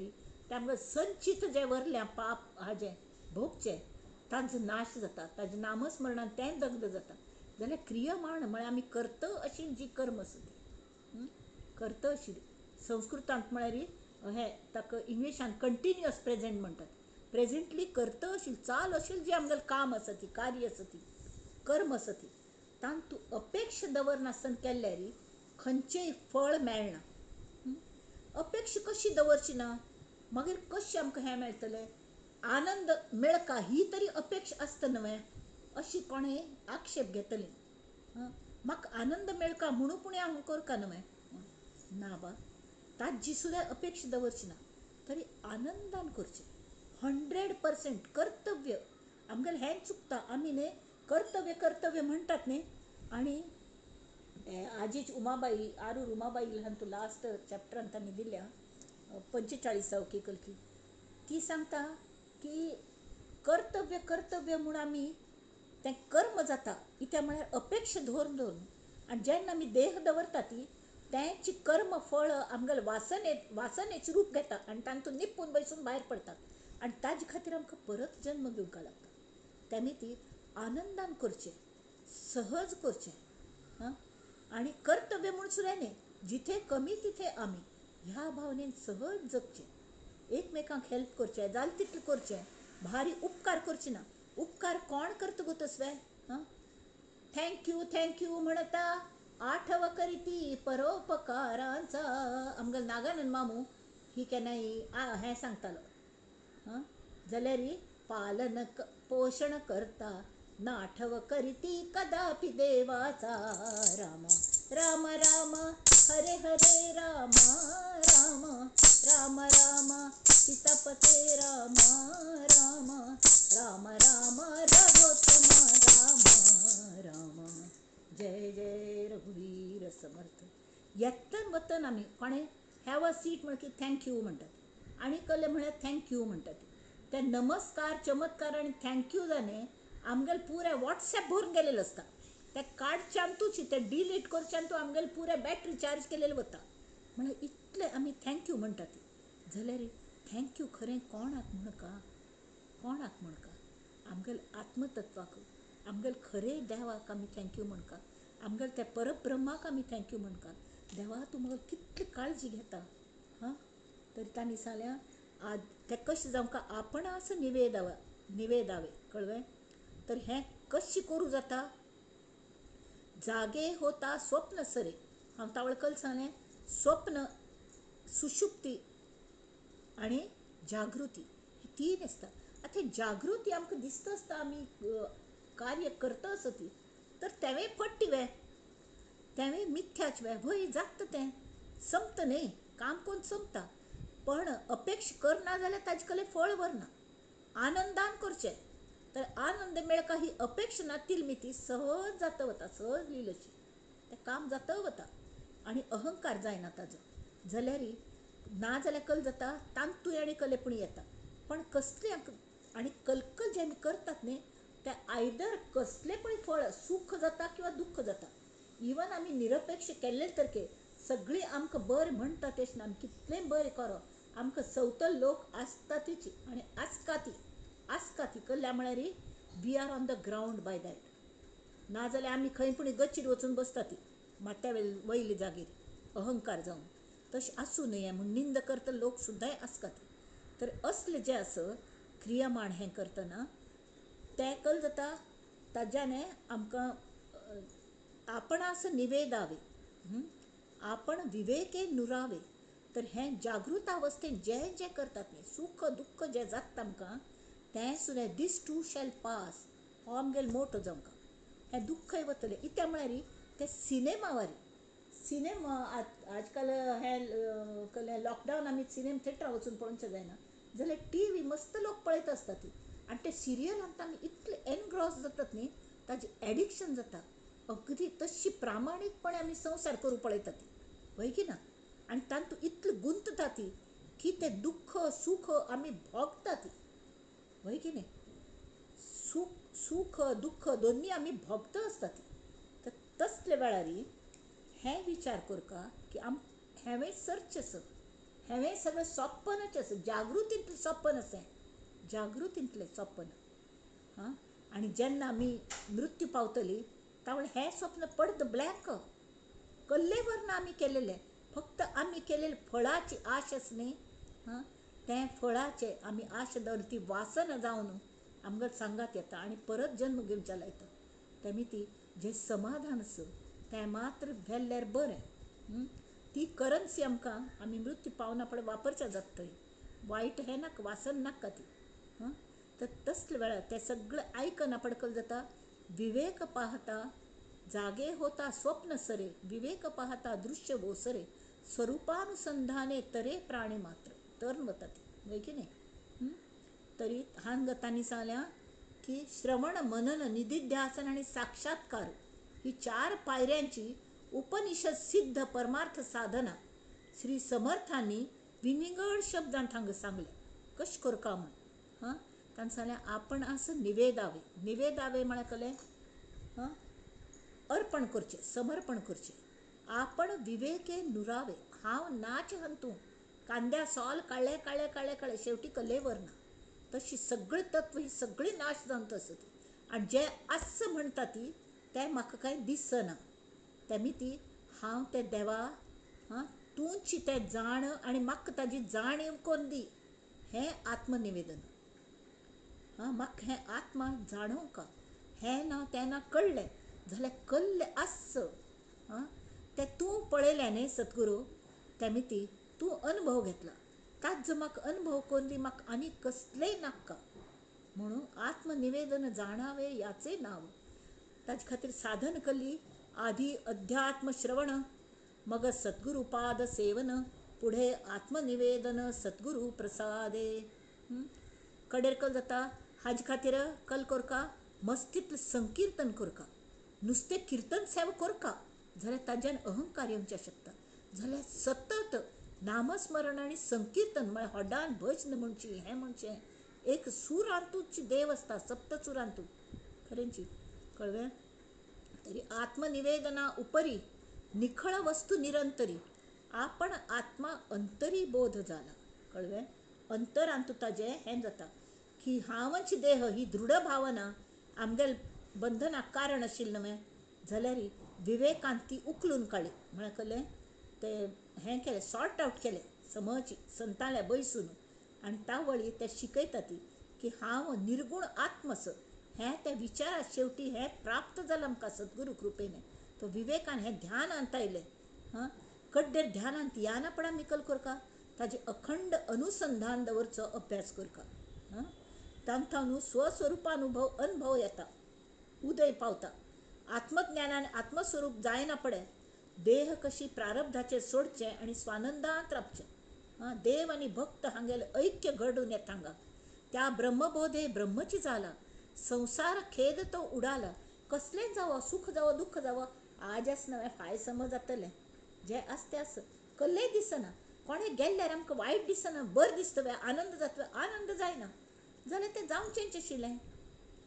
तें आमकां संचीत जें वरल्या पाप हाजें भोगचें तांचो नाश जाता, ताजें नामस्मरणान तें दग्ध जाता. जाल्यार क्रियमाण म्हळ्यार आमी करता अशी जी कर्म आसा ती करता अशी. संस्कृतांत म्हळ्यार हें ताका इंग्लिशान कंटिन्युअस प्रेजेंट म्हणटात. प्रेझेंटली करता अशी चाल अशी जी आमगेलें काम आसा ती, कार्य आसा ती, कर्म आसा ती तांतू अपेक्षा दवरनासतना केल्यार खंयचेय फळ मेळना. अपेक्षा कशी दवरची ना, मागीर कशें आमकां हें मेळटलें. आनंद मेळका ही तरी अपेक्षा आसता न्हय, अशी कोणें आक्षेप घेतली. म्हाका आनंद मेळका म्हणून पुणें हांव करका न्हय ना बा, ताजी सुद्दां अपेक्षा दवरची ना, तरी आनंदान करचें. 100% कर्तव्य. आमगेलें हें चुकता, आमी न्ही कर्तव्य कर्तव्य म्हणटात न्ही. आनी आजीच उमाबाई आरूर उमाबाई हांतू लास्ट चॅप्टरान तांणी दिल्या 45वी कलकी, ती सांगता की कर्तव्य कर्तव्य म्हूण आमी तें कर्म जाता कित्याक म्हळ्यार अपेक्षा दवरून दवरून. आनी जेन्ना आमी देह दवरता ती तेंची कर्म फळ आमगेले वासनेचें रूप घेता आनी तांतून निपून बसून भायर पडटा आनी ताजे खातीर आमकां परत जन्म घेवंक लागता. तेमी ती आनंदान करचें, सहज करचें आनी कर्तव्य म्हूण सुद्दां न्ही, जिथे कमी तिथे आमी ह्या भावनेन सहज जगचें. एकमेकांक हेल्प करचें जालें तितलें करचें, भारी उपकार करचे ना. उपकार कोण करता गो तसले. थँक्यू म्हणटा आठव करीती परोपकारांचा. आमगेलो नागानंद मामू ही केन्नाय हें सांगतालो जाल्यार पालन पोषण करता नाठव करीती कदापि देवाचा. राम राम राम हरे हरे राम राम राम राम सीतापते राम राम राम राम रघुत्तम राम राम. जय जय रघुवीर समर्थ. येतन वतन आमी कोणें हॅव अ सीट म्हण की थँक्यू म्हणटात आनी कसलें म्हळ्यार थँक्यू म्हणटात. ते नमस्कार चमत्कार आनी थँक्यू जालें आमगेलें पुरें वॉट्सॅप भरून गेलेलो आसता. ते काडच्यानूच तें डिलीट करच्यान आमगेलें पुरें बॅटरी चार्ज केलेलें वता. म्हळ्यार इतलें आमी थँक्यू म्हणटात. जाल्यार थँक्यू खरें कोणाक म्हणका, कोणाक म्हणका. आमगेल्या आत्मतत्वाक, आमगेल्या खरें देवाक आमी थँक्यू म्हणका, आमगेल्या त्या परब्रह्माक आमी थँक्यू म्हणका. देवा तूं म्हाका कितली काळजी घेता. तरी तांणी सांगल्या ते कशें जावंका आपण असं निवेदावे कळ्ळें. तर हें कशें करूं जाता. जागे होता स्वप्न सरे, हांव तावळकल सांगलें. स्वप्न, सुषुप्ती आणि जागृती ही तीन आसता. आतां जागृती आमकां दिसता आसता आमी कार्य करता आसता ती, तर तेवें पडटी वे, तेवें मिथ्याच वे, वय जाता तें संपता न्ही, काम करून संपता. पण अपेक्षा करना जाल्यार ताजे कडेन फळ व्हरना. आनंदान करचें, तर आनंद मेळका ही अपेक्षा ना ती सहज जाता वता, सहज लिहिलशी तें काम जाता वता. आनी अहंकार जायना ताजो जाल्यार ना जाल्यार कल जाता, तांतूय आनी कलेपणी येता. पण कसलें आनी कलकल जें आमी करतात न्ही, तें आयदर कसलें पण फळ सूख जाता किंवा दुख्ख जाता. इवन आमी निरपेक्ष केल्ले तरके सगळीं आमकां बरें म्हणटा तेश ना, आमी कितलें बरें करो आमकां सवतल लोक आसतातीच आनी आसकाती कल्ल्या म्हळ्यार we are on the ground by that. नाजाल्यार आमी खंय पण गच्चीर वचून बसता ती माथ्या वयले जागेर अहंकार जावन. तशें आसूं न्हय म्हूण निंद करता लोक सुद्दां आसकाती. तर असलें जें आसा क्रियामाण हें करतना तें कल जाता. ताज्यान आमकां आपणास निवेदावे, आपण विवेके नुरावे. तर हें जागृत अवस्थेन जें जें करतात न्ही, सुख दुख्ख जें जाता आमकां तें सुद्दां दीस टू शॅल पास, हो आमगेलो मोटो जावंका. हें दुख्खय वतलें इत्या म्हळ्यार तें सिनेमा आजकाल हें लॉकडावन आमी सिनेमा थिएटरां वचून पळोवचें जायना जाल्यार टीव्ही मस्त लोक पळयत आसता ती. आनी ते सिरियलांत आमी इतले एनग्रॉस जातात न्ही, ताजें एडिक्शन जाता. अगदी तशी प्रामाणीकपणे आमी संवसार करूं पळयता ती, वय की ना. आनी तांतूं इतली गुंतता ती की तें दुख्ख सूख आमी भोगता ती, वय की न्ही. सुख दुख्ख दोन्ही आमी भोगता आसता ती. तर तसले वेळार हें विचार करका की हेवें सर्च आसा, हेवें सगळें सोप्पनच आसा. जागृतींतलें सोप्पन आसा हें, जागृतींतलें सोप्पन. हां. आनी जेन्ना आमी मृत्यू पावतली तावळ हें स्वप्न पडत ब्लँक, कल्ले वरना आमी केलेलें. फक्त आमी केलेलें फळाची आश आसा न्ही, हां, तें फळाचें आमी आश धरून ती वासना जावन आमकां सांगात येता आनी परत जन्म घेवच्या लायता. तेमी ती जें समाधान आसा तें मात्र व्हेल्ल्यार बरें. ती करन्सी आमकां आमी मृत्यू पावना फुडें वापरचें जाता थंय. वायट हें नाका, वासन नाका ती. तर तसले वेळार तें सगळें आयकना पडकल जाता. विवेक पाहता जागे होता स्वप्न सरे, विवेक पाहता दृश्य ओसरे, स्वरूपानुसंधाने तरे प्राणी मात्र. तर वता ती, वय की न्ही. तरी हांगा तांणी सांगल्या की श्रवण मनन निधिध्यासन आणि साक्षात्कार ही 4 पायऱ्यांची उपनिषद सिद्ध परमार्थ साधना श्री समर्थांनी विनिगड शब्दांत हांगा सांगल्या कश करका म्हण. तांणी सांगलें आपण असं निवेदावे म्हळ्यार कलें, अर्पण करचें, समर्पण करचें. आपण विवेके नुरावे, हांव नाच हंतू कांद्या सॉल काळे काळे काळे काळे शेवटी कल्ले वरना. तशी सगळी तत्व ही सगळी नाश जावन आसत. आनी जे आस म्हणटा ती तें म्हाका कांय दिसना. तेमी ती हांव तें देवा, तूंच तें जाण आनी म्हाका ताजी जाणीव करून दी. हें आत्मनिवेदन. म्हाका हें आत्मा जाणोवका, हें ना तें ना कळ्ळें जाल्यार कल्लें आस तें तूं पळयलें न्ही सद्गुरू. तेमी ती तूं अनुभव घेतला, ताजो म्हाका अनुभव करून दी, म्हाका आनी कसलेंय नाका. म्हणून आत्मनिवेदन जाणावे याचे नाव. ताजे खातीर साधन कल्ली आधी अध्यात्म श्रवण, मग सद्गुरू पाद सेवन, पुढे आत्मनिवेदन सद्गुरू प्रसादे. कडेर कल जाता. हाजे खातीर कल करका मस्तींतलें संकीर्तन करका. नुस्तें किर्तन सेवा करका जाल्यार ताज्यान अहंकार येवचें शकता. जाल्यार सतत नामस्मरण आनी संकीर्तन म्हळ्यार होड्डान भजन म्हणची, हें म्हणचें. एक सुरांतूच देव आसता, सप्तसुरांतू खरेंची, कळ्ळें. तरी आत्मनिवेदना उपरी निखळ वस्तू निरंतरी आपण आत्मा अंतरी बोध जाला, कळ्ळें. अंतरांतू ताजें हें जाता की हांवच देह ही दृढ भावना आमगेल बंधनाक कारण आशिल्ली न्हय जाल्यार विवेकांत ती उखलून काडली. म्हळ्यार कळ्ळें. तें हें केलें, सॉर्ट आवट केलें समज संताल्या बैसून आनी ता वळी ते शिकयता ती की हांव निर्गुण आत्मस हें त्या विचारात शेवटी हें प्राप्त जालां आमकां सद्गुरू कृपेन. तो विवेकान हें ध्यानांत आयलें. हां, कड्डेर ध्यानांत यानापणा मिकल करका ताजे अखंड अनुसंधान दवरचो अभ्यास करका. हां, तांकां न्हू स्वस्वरुपानुभव अनुभव येता, उदय पावता. आत्मज्ञानान आत्मस्वरूप जायना पडे देह कशी प्रारब्धाचेर सोडचें आनी स्वानंदांत रावचें. हां, देव आनी भक्त हांगेले ऐक्य घडून येता हांगा. त्या ब्रह्मबोधे ब्रह्मची जाला. संसार खेद तो उडाला. कसलें जावो, सुख जावो दुःख जावो आज आसना फाय समज जातलें. जें आस तें आस, कसलेंय दिसना. कोणें गेल्ल्यार आमकां वायट दिसना, बरें दिसता, आनंद जाता. आनंद जायना जाल्यार तें जावचेंच आशिल्लें.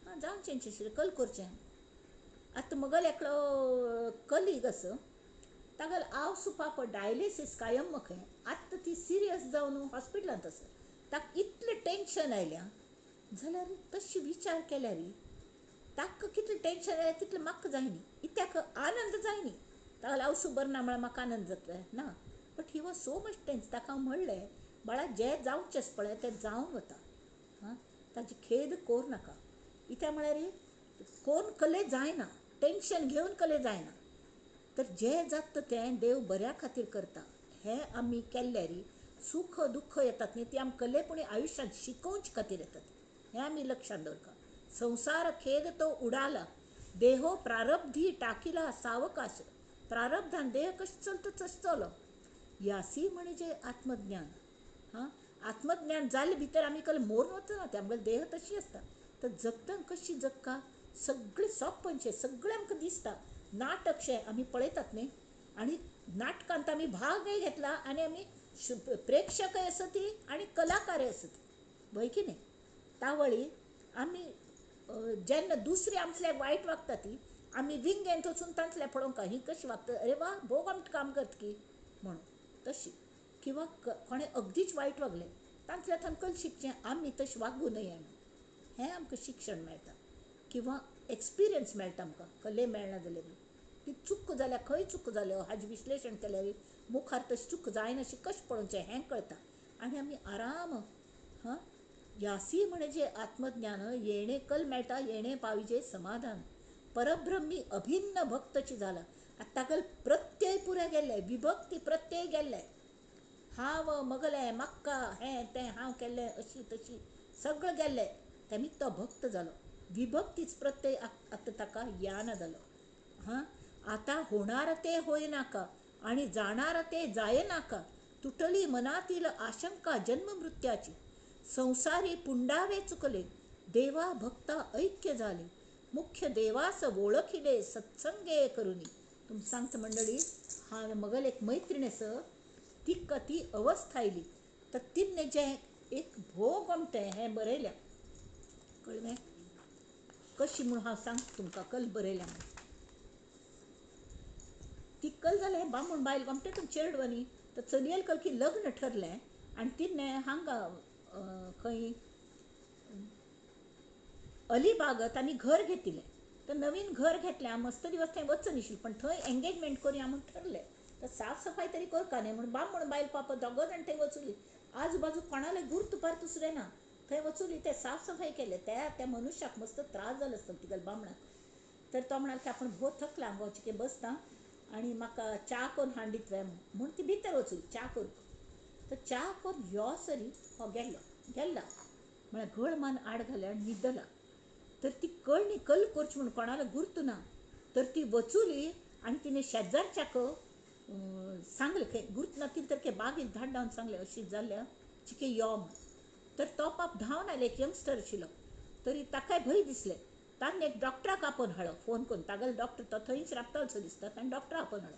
हां, जावचेंच आशिल्लें, कल करचें. आतां म्हगेलो एकलो कलीग आसा, तागेलो आवसो पाप डायलिसीस कायम खंय. आतां ती सिरियस जावन हॉस्पिटलांत आसा. ताका इतलें टेंशन आयल्या. जाल्यार तशी विचार केल्यार ताका कितलें टेंशन आयलें तितलें म्हाका जाय न्ही. इत्याक आनंद जाय न्ही. तागेलो आवसो बरो ना म्हळ्यार म्हाका आनंद जातलो ना. But he was so much tense. ताका हांव म्हणलें, बाळा जें जावचें आसा पळय तें जावन वता. हां, ताची खेद कोर नाका. कित्याक म्हळ्यार कोण कलें जायना, टेंशन घेवन कलें जायना. तर जें जाता तें देव बऱ्या खातीर करता. हें आमी केल्ल्यार सुख दुःख येतात न्ही, ती आमी कलेपणी आयुश्यांत शिकोवचे खातीर येतात. हें आमी लक्षांत दवरका. संसार खेद तो उडाला, देहो प्रारब्धी टाकिला सावकाश. प्रारब्धान देह कशें चलता तशें चलो. यासी म्हणजे आत्मज्ञान. हां, आत्मज्ञान जाले भितर आमी कल मोरून वचना. ते आमगेलो देह तशी आसता. तर जगतना कशी जगका, सगळें सोंपें, सगळें आमकां दिसता. नाटक शें आमी पळयतात न्ही, आनी नाटकांत आमी भागय घेतला आनी आमी प्रेक्षकय आसा ती आनी कलाकारय आसा ती, वय की न्ही. तावळी आमी जेन्ना दुसरी आमचल्याक वायट वागता ती आमी विंगेंत वचून तांतल्या पळोवंका ही कशी वागता, अरे वा भोग आमकां काम करता की म्हणून तशी. किंवां कोणें अगदीच वायट वागलें तांतल्या तांकल शिकचें आमी तशें वागूं नये म्हणून. हें आमकां शिक्षण मेळटा. किंवां एक्सपिरियन्स मेळटा आमकां, कले मेळना जाल्यार ती चुक जाल्या खंय चुक जाल्यो हाजें विश्लेशण केल्यार मुखार तशी चुक जायना अशी कशें पळोवचें हें कळटा. आनी आमी आराम. हां, यासी म्हणजे आत्मज्ञान येणे कल मेळटा, येणे पाविजे समाधान. परब्रह्मी अभिन्न भक्तची जाला. आतां ताका प्रत्यय पुरे गेल्ले, विभक्ती प्रत्यय गेल्ले. हांव मगलें म्हाका हें तें हांव केल्लें अशी तशी सगळें गेल्लें. तेमी तो भक्त जालो. विभक्तीच प्रत्यय आतां ताका याना जालो. हां, आतां होणार ते होयनाका आनी जाणार ते जायनाका. तुटली मनातील आशंका जन्म मृत्याची. संसारी पुंडावे चुकले, देवा भक्ता ऐक्य झाले. मुख्य देवास ओळखिले सत्संगे करुनी. तुम सांगता मंडळी, हा मगल एक मैत्रीण आसा, ती अवस्था आयली तर तिने जें एक भोग आमटें हें बरयल्या कळ्ळें कशी म्हूण हांव सांगता तुमकां. कल बरयल्या म्हणून ती कल जालें हें बामण बायल गमटेतून चेडवांनी तर चलयेल कल की लग्न ठरलें आनी तिणें हांगा खंय अलिबागत आनी घर घेतिल्लें. तर नवीन घर घेतलें. हांव मस्त दिवस थंय वचून आशिल्लें पण थंय एंगेजमेंट करुया म्हूण ठरलें. तर साफ सफाई तरी करका न्ही म्हणून बामण बायल पाप दोगो जाण थंय वचूली. आजूबाजू कोणाले गुर्त पार्त दुसरें ना. थंय वचूली ते साफ सफाई केले. त्या मनशाक मस्त त्रास जालो आसतलो तिगेल्या बामणाक. तर तो म्हणाल की आपण भोव थकला हांव वचके बसता आनी म्हाका च्या करून हाड दितले म्हूण ती भितर वचूली च्या करपाक. तर च्या करून यो सरी हो गेल्ला म्हळ्यार घळ मान आड घाल्या न्हिदला. तर ती कल करची म्हणून कोणाला गुर्त ना. तर ती वचूली आनी तिने शेजारच्याक सांगलें खंय गुर्त ना तिने तर बागेंत धाड धांवन सांगलें अशी जाल्या चिके यो म्हूण. तर तो पाप धांवन आयलो. एक यंगस्टर आशिल्लो. तरी ताकाय भंय दिसलें. ताणें एक डॉक्टराक आपोवन हाडलो फोन करून. तागेलो डॉक्टर तो थंयच राबतालो दिसता. ताणें डॉक्टर आपोवन हाडलो.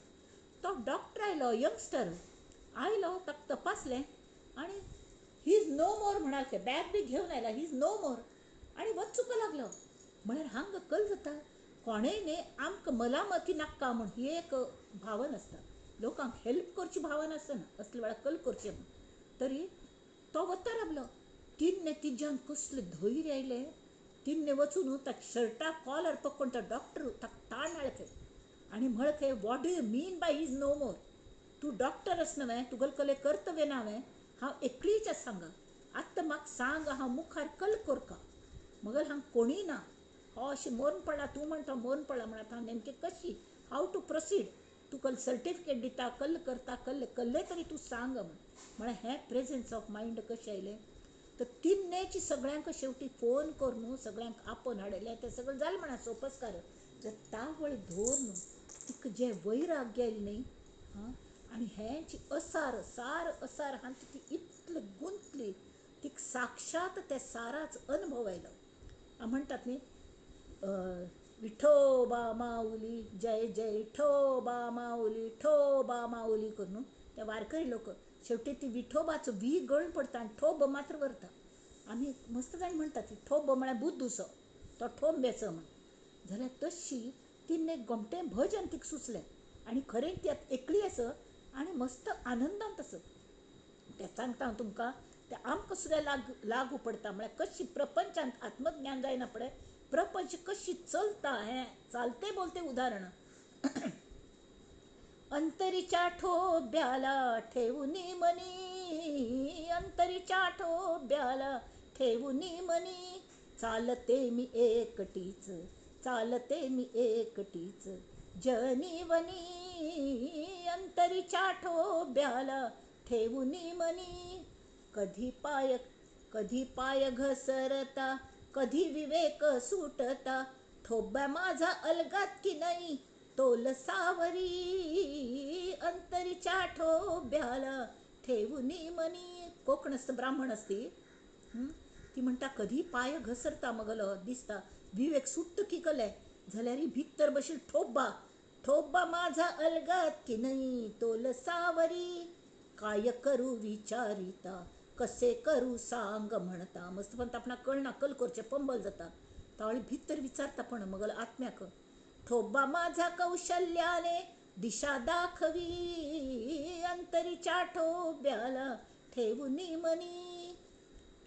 तो डॉक्टर आयलो, यंगस्टर आयलो, ताका तपासलें आनी ही इज नो मोर म्हणाल खंय बॅग बी घेवन आयला. ही इज नो मोर आनी वचूंक लागलो. म्हळ्यार हांगा कल जाता कोणेय न्ही आमकां मलामती नाका म्हूण ही एक भावना आसता. लोकांक हेल्प करची भावना आसना असले वेळार कल करचें म्हूण. तरी तो वता राबलो. तिन्ने तिज्यान कसलें धैर्य आयलें. तिन्ने वचून ताच्या शर्टाक कॉलर पकडून तो डॉक्टर ताका ताण हाडले खंय आनी म्हळें खंय what do you mean by he is no more. तूं डॉक्टर आस न्हय, तुगेलें कले कर्तव्य ना हांव एकलीच आसा हांगा. आत्तां म्हाका सांग हांव मुखार कल्ल करता. मगर हांव कोणी ना, हो अशें मरून पडला, तूं म्हणटा मरून पडला म्हणत हांव नेमकी कशी, हाव टू प्रोसीड, तुका सर्टिफिकेट दिता, कल्ल करता, कल्ले तरी तूं सांग म्हळ्यार हें प्रेझन्स ऑफ मायंड कशें आयलें. तर तिन्नेची सगळ्यांक शेवटी फोन कर न्हू, सगळ्यांक आपोवन हाडलें, तें सगळें जालें म्हणा सोपस्कार. जर तावळ धोर न्हू, तिका जे वैराग्य आयलें न्ही, हां, आनी हेंची असार सार असार हांव ती इतली गुंतली, तिका साक्षात त्या साराच अनुभव आयलो. म्हणटात न्ही, विठोबा माऊली जय जय विठोबा माऊली ठोबा माऊली कर न्हू, ते वारकरी लोक शेवटी ती विठोबाचो वी गळून पडटा आनी ठोब मात्र व्हरता. आमी मस्त जाण म्हणटा ती ठोब म्हळ्यार बुद्दूसो, तो ठोंबेचो म्हण. जाल्यार तशी तिने गोमटें भजन तिका सुचलें आनी खरें ती एकली आसा आनी मस्त आनंदांत आसा. तें सांगता हांव तुमकां, तें आमकां सुद्दां लागू पडटा. म्हळ्यार कशी प्रपंचांत आत्मज्ञान जायना पळय, प्रपंच कशी चलता हें चालते बोलते उदाहरण. अंतरीच्या ठोब्याला ठेवूनी मनी, अंतरीच्या ठोब्याला ठेवूनी मनी, चालते मी एकटीच, चालते मी एकटीच जनीवनी, अंतरीच्या ठोब्याला ठेवूनी मनी. कधी पाय घसरता, कधी विवेक सुटता, ठोब्या माझा अलगात की नाही तोल सावरी, अंतरीच्या ठोब्याला ठेवूनी मनी. कोकणस्थ ब्राह्मण असती, ती म्हणटा कधी पाय घसरता मगलो दिसता, विवेक सुट्ट की कले जाल्यार भितर बशील ठोब्बा, ठोब्बा माझा अलगात की नाही तोल सावरी, काय करू विचारिता कसे करू सांग म्हणता. मस्त पण आपणा कळना, कल करचे पंबल जाता, तावळी भितर विचारता पण मगल आत्म्याक. ठोब्बा माझा कौशल्याने दिशा दाखवी, अंतरीच्या ठोब्याला ठेवूनी मनी.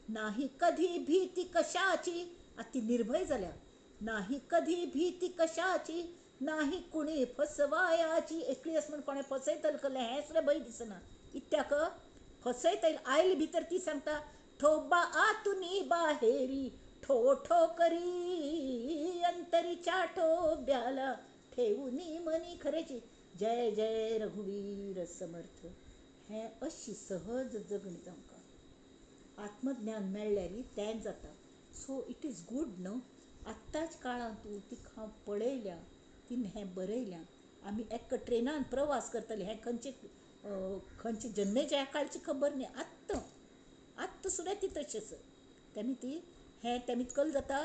नाही कधी भीती कशाची, अति निर्भय झाल्या, नाही कधी भीती कशाची, नाही कुणी फसवायाची. एकली अस म्हण कोणे फसयतल कले हें सुद्दां भंय दिसना. इत्याक फसयतल आयली भितर ती सांगता, ठोब्बा आतुनी बाहेरी ठो ठो करी, अंतरीच्या ठोब्याला ठेवूनी मनी. खरेची जय जय रघुवीर समर्थ. हें अशी सहज जगणी आमकां आत्मज्ञान मेळ्ळ्यारी तें जाता. सो इट इज गूड न्हू. आत्ताच काळांत तूं तिका हांव पळयल्या, तिणें हें बरयल्यां. आमी एक ट्रेनान प्रवास करतले, हें खंयचे जन्मेच्या ह्या काळची खबर न्ही, आत्तां सुद्दां ती तशी आसा. तेमी कल जाता,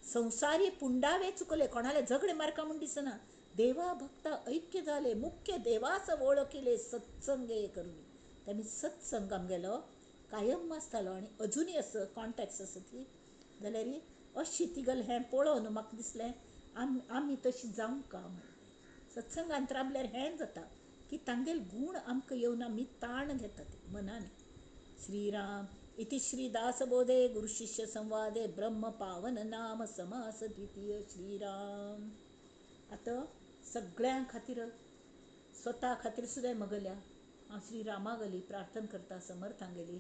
संवसारी पुंडावे चुकले, कोणाले झगडे मारका म्हूण दिसना, देवा भक्ता ऐक्य जाले, मुख्य देवास वळखिले सत्संगे करून. तेमी सत्संग आमगेलो कायम आसतालो आनी अजुनूय आसा, कॉन्टॅक्ट्स आसा ती. जाल्यार अशी तिगल हें पळोवन म्हाका दिसलें आमी तशी जावंक का म्हणून. सत्संगांत रावल्यार हें जाता की तांगेल गूण आमकां येवन आमी ताण घेता ती मनान. श्रीराम इति श्रीदासबोधे गुरुशिष्य संवादे ब्रह्म पावन नाम समास द्वितीय. श्रीराम. आतां सगळ्यां खातीर स्वता खातीर सुद्दां मगल्या हांव श्रीरामागली प्रार्थना करता, समर्थांगेली.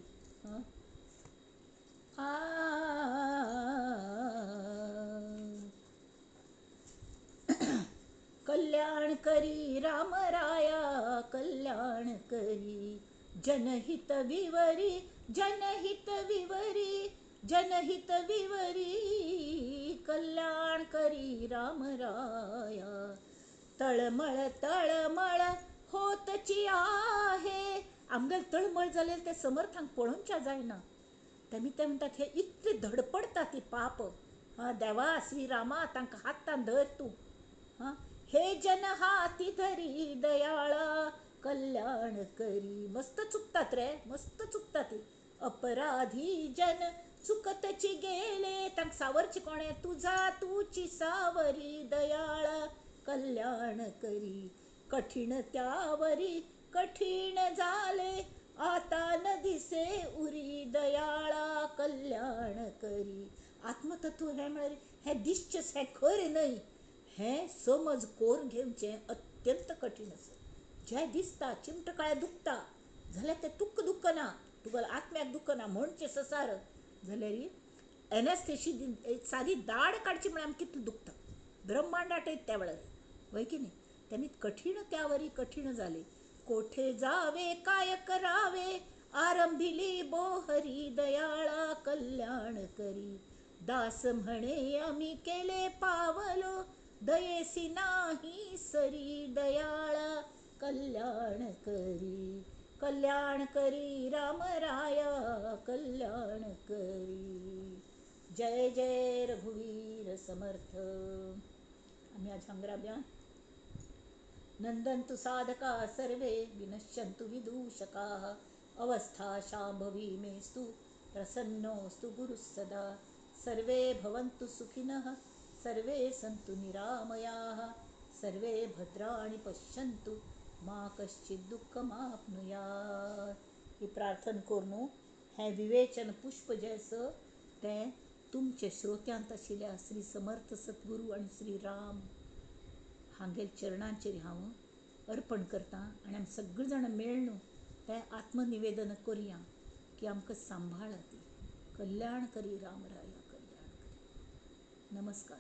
कल्याण करी राम राया, कल्याण करी जनहित विवरी, जनहित विवरी, जनहित विवरी, कल्याण करी राम राया. तळमळ तळमळ होतची आहे, आमगेल तळमळ जालें ते समर्थांक पळोवच्या जायना. तेमी ते म्हणटात हे इतले धडपडटा ती पाप. देवा श्रीरामा तांकां हातान धर तूं. हे जन हाती धरी दयाळा, कल्याण करी. मस्त चुकतात रे, मस्त चुकतात. अपराधी जन चुकतची गेले, तांकां सावरची कोणे, तुझा तूची सावरी दयाळा, कल्याण करी. कठीण त्यावरी कठीण झाले, आता न दिसे उरी दयाळा, कल्याण करी. आत्मतत्व हें म्हळ्यार हें दिसचेंच, हें खरें न्हय, हें समज कोरून घेवचें अत्यंत कठीण आसा. जें दिसता चिमट काळें दुखता जाल्यार तें तुक्क दुखना, तुगेलें आत्म्याक दुख ना म्हणचे ससार जाल्यार एनेस्थेशी सादी दाड काडची म्हळ्यार आमकां कितलें दुखता. ब्रह्मांड आटयता त्या वेळार वय की न्ही. त्यांनी कठीण त्यावरी कठीण झाले. कोठे जावे काय करावे आरंभिली बोहरी दयाळा कल्याण करी. दास म्हणे आम्ही केले पावलो दयेसी नाही सरी. दयाळा कल्याण करी. कल्याण करी रामराया कल्याण करी. जय जय रघुवीर समर्थ. आम्ही आज संग्राम्या नंदन्तु साधका सर्वे विनश्यन्तु विदूषकाः. अवस्था शाम्भवी मेस्तु प्रसन्नोऽस्तु गुरुः सदा. सर्वे भवन्तु सुखिनः सर्वे सन्तु निरामयाः. सर्वे भद्राणि पश्यन्तु मा कश्चित् दुःखमाप्नुयात्. ही प्रार्थना करून हें विवेचन पुष्प जें आसा तें तुमचे श्रोत्यांत आशिल्ल्या श्री समर्थ सद्गुरू आनी श्री राम हांगेल चरणांचेर हांव अर्पण करतां. आनी आमी सगळीं जाणां मेळून तें आत्मनिवेदन करया की आमकां सांबाळा ती. कल्याण करी रामराया कल्याण करी. नमस्कार.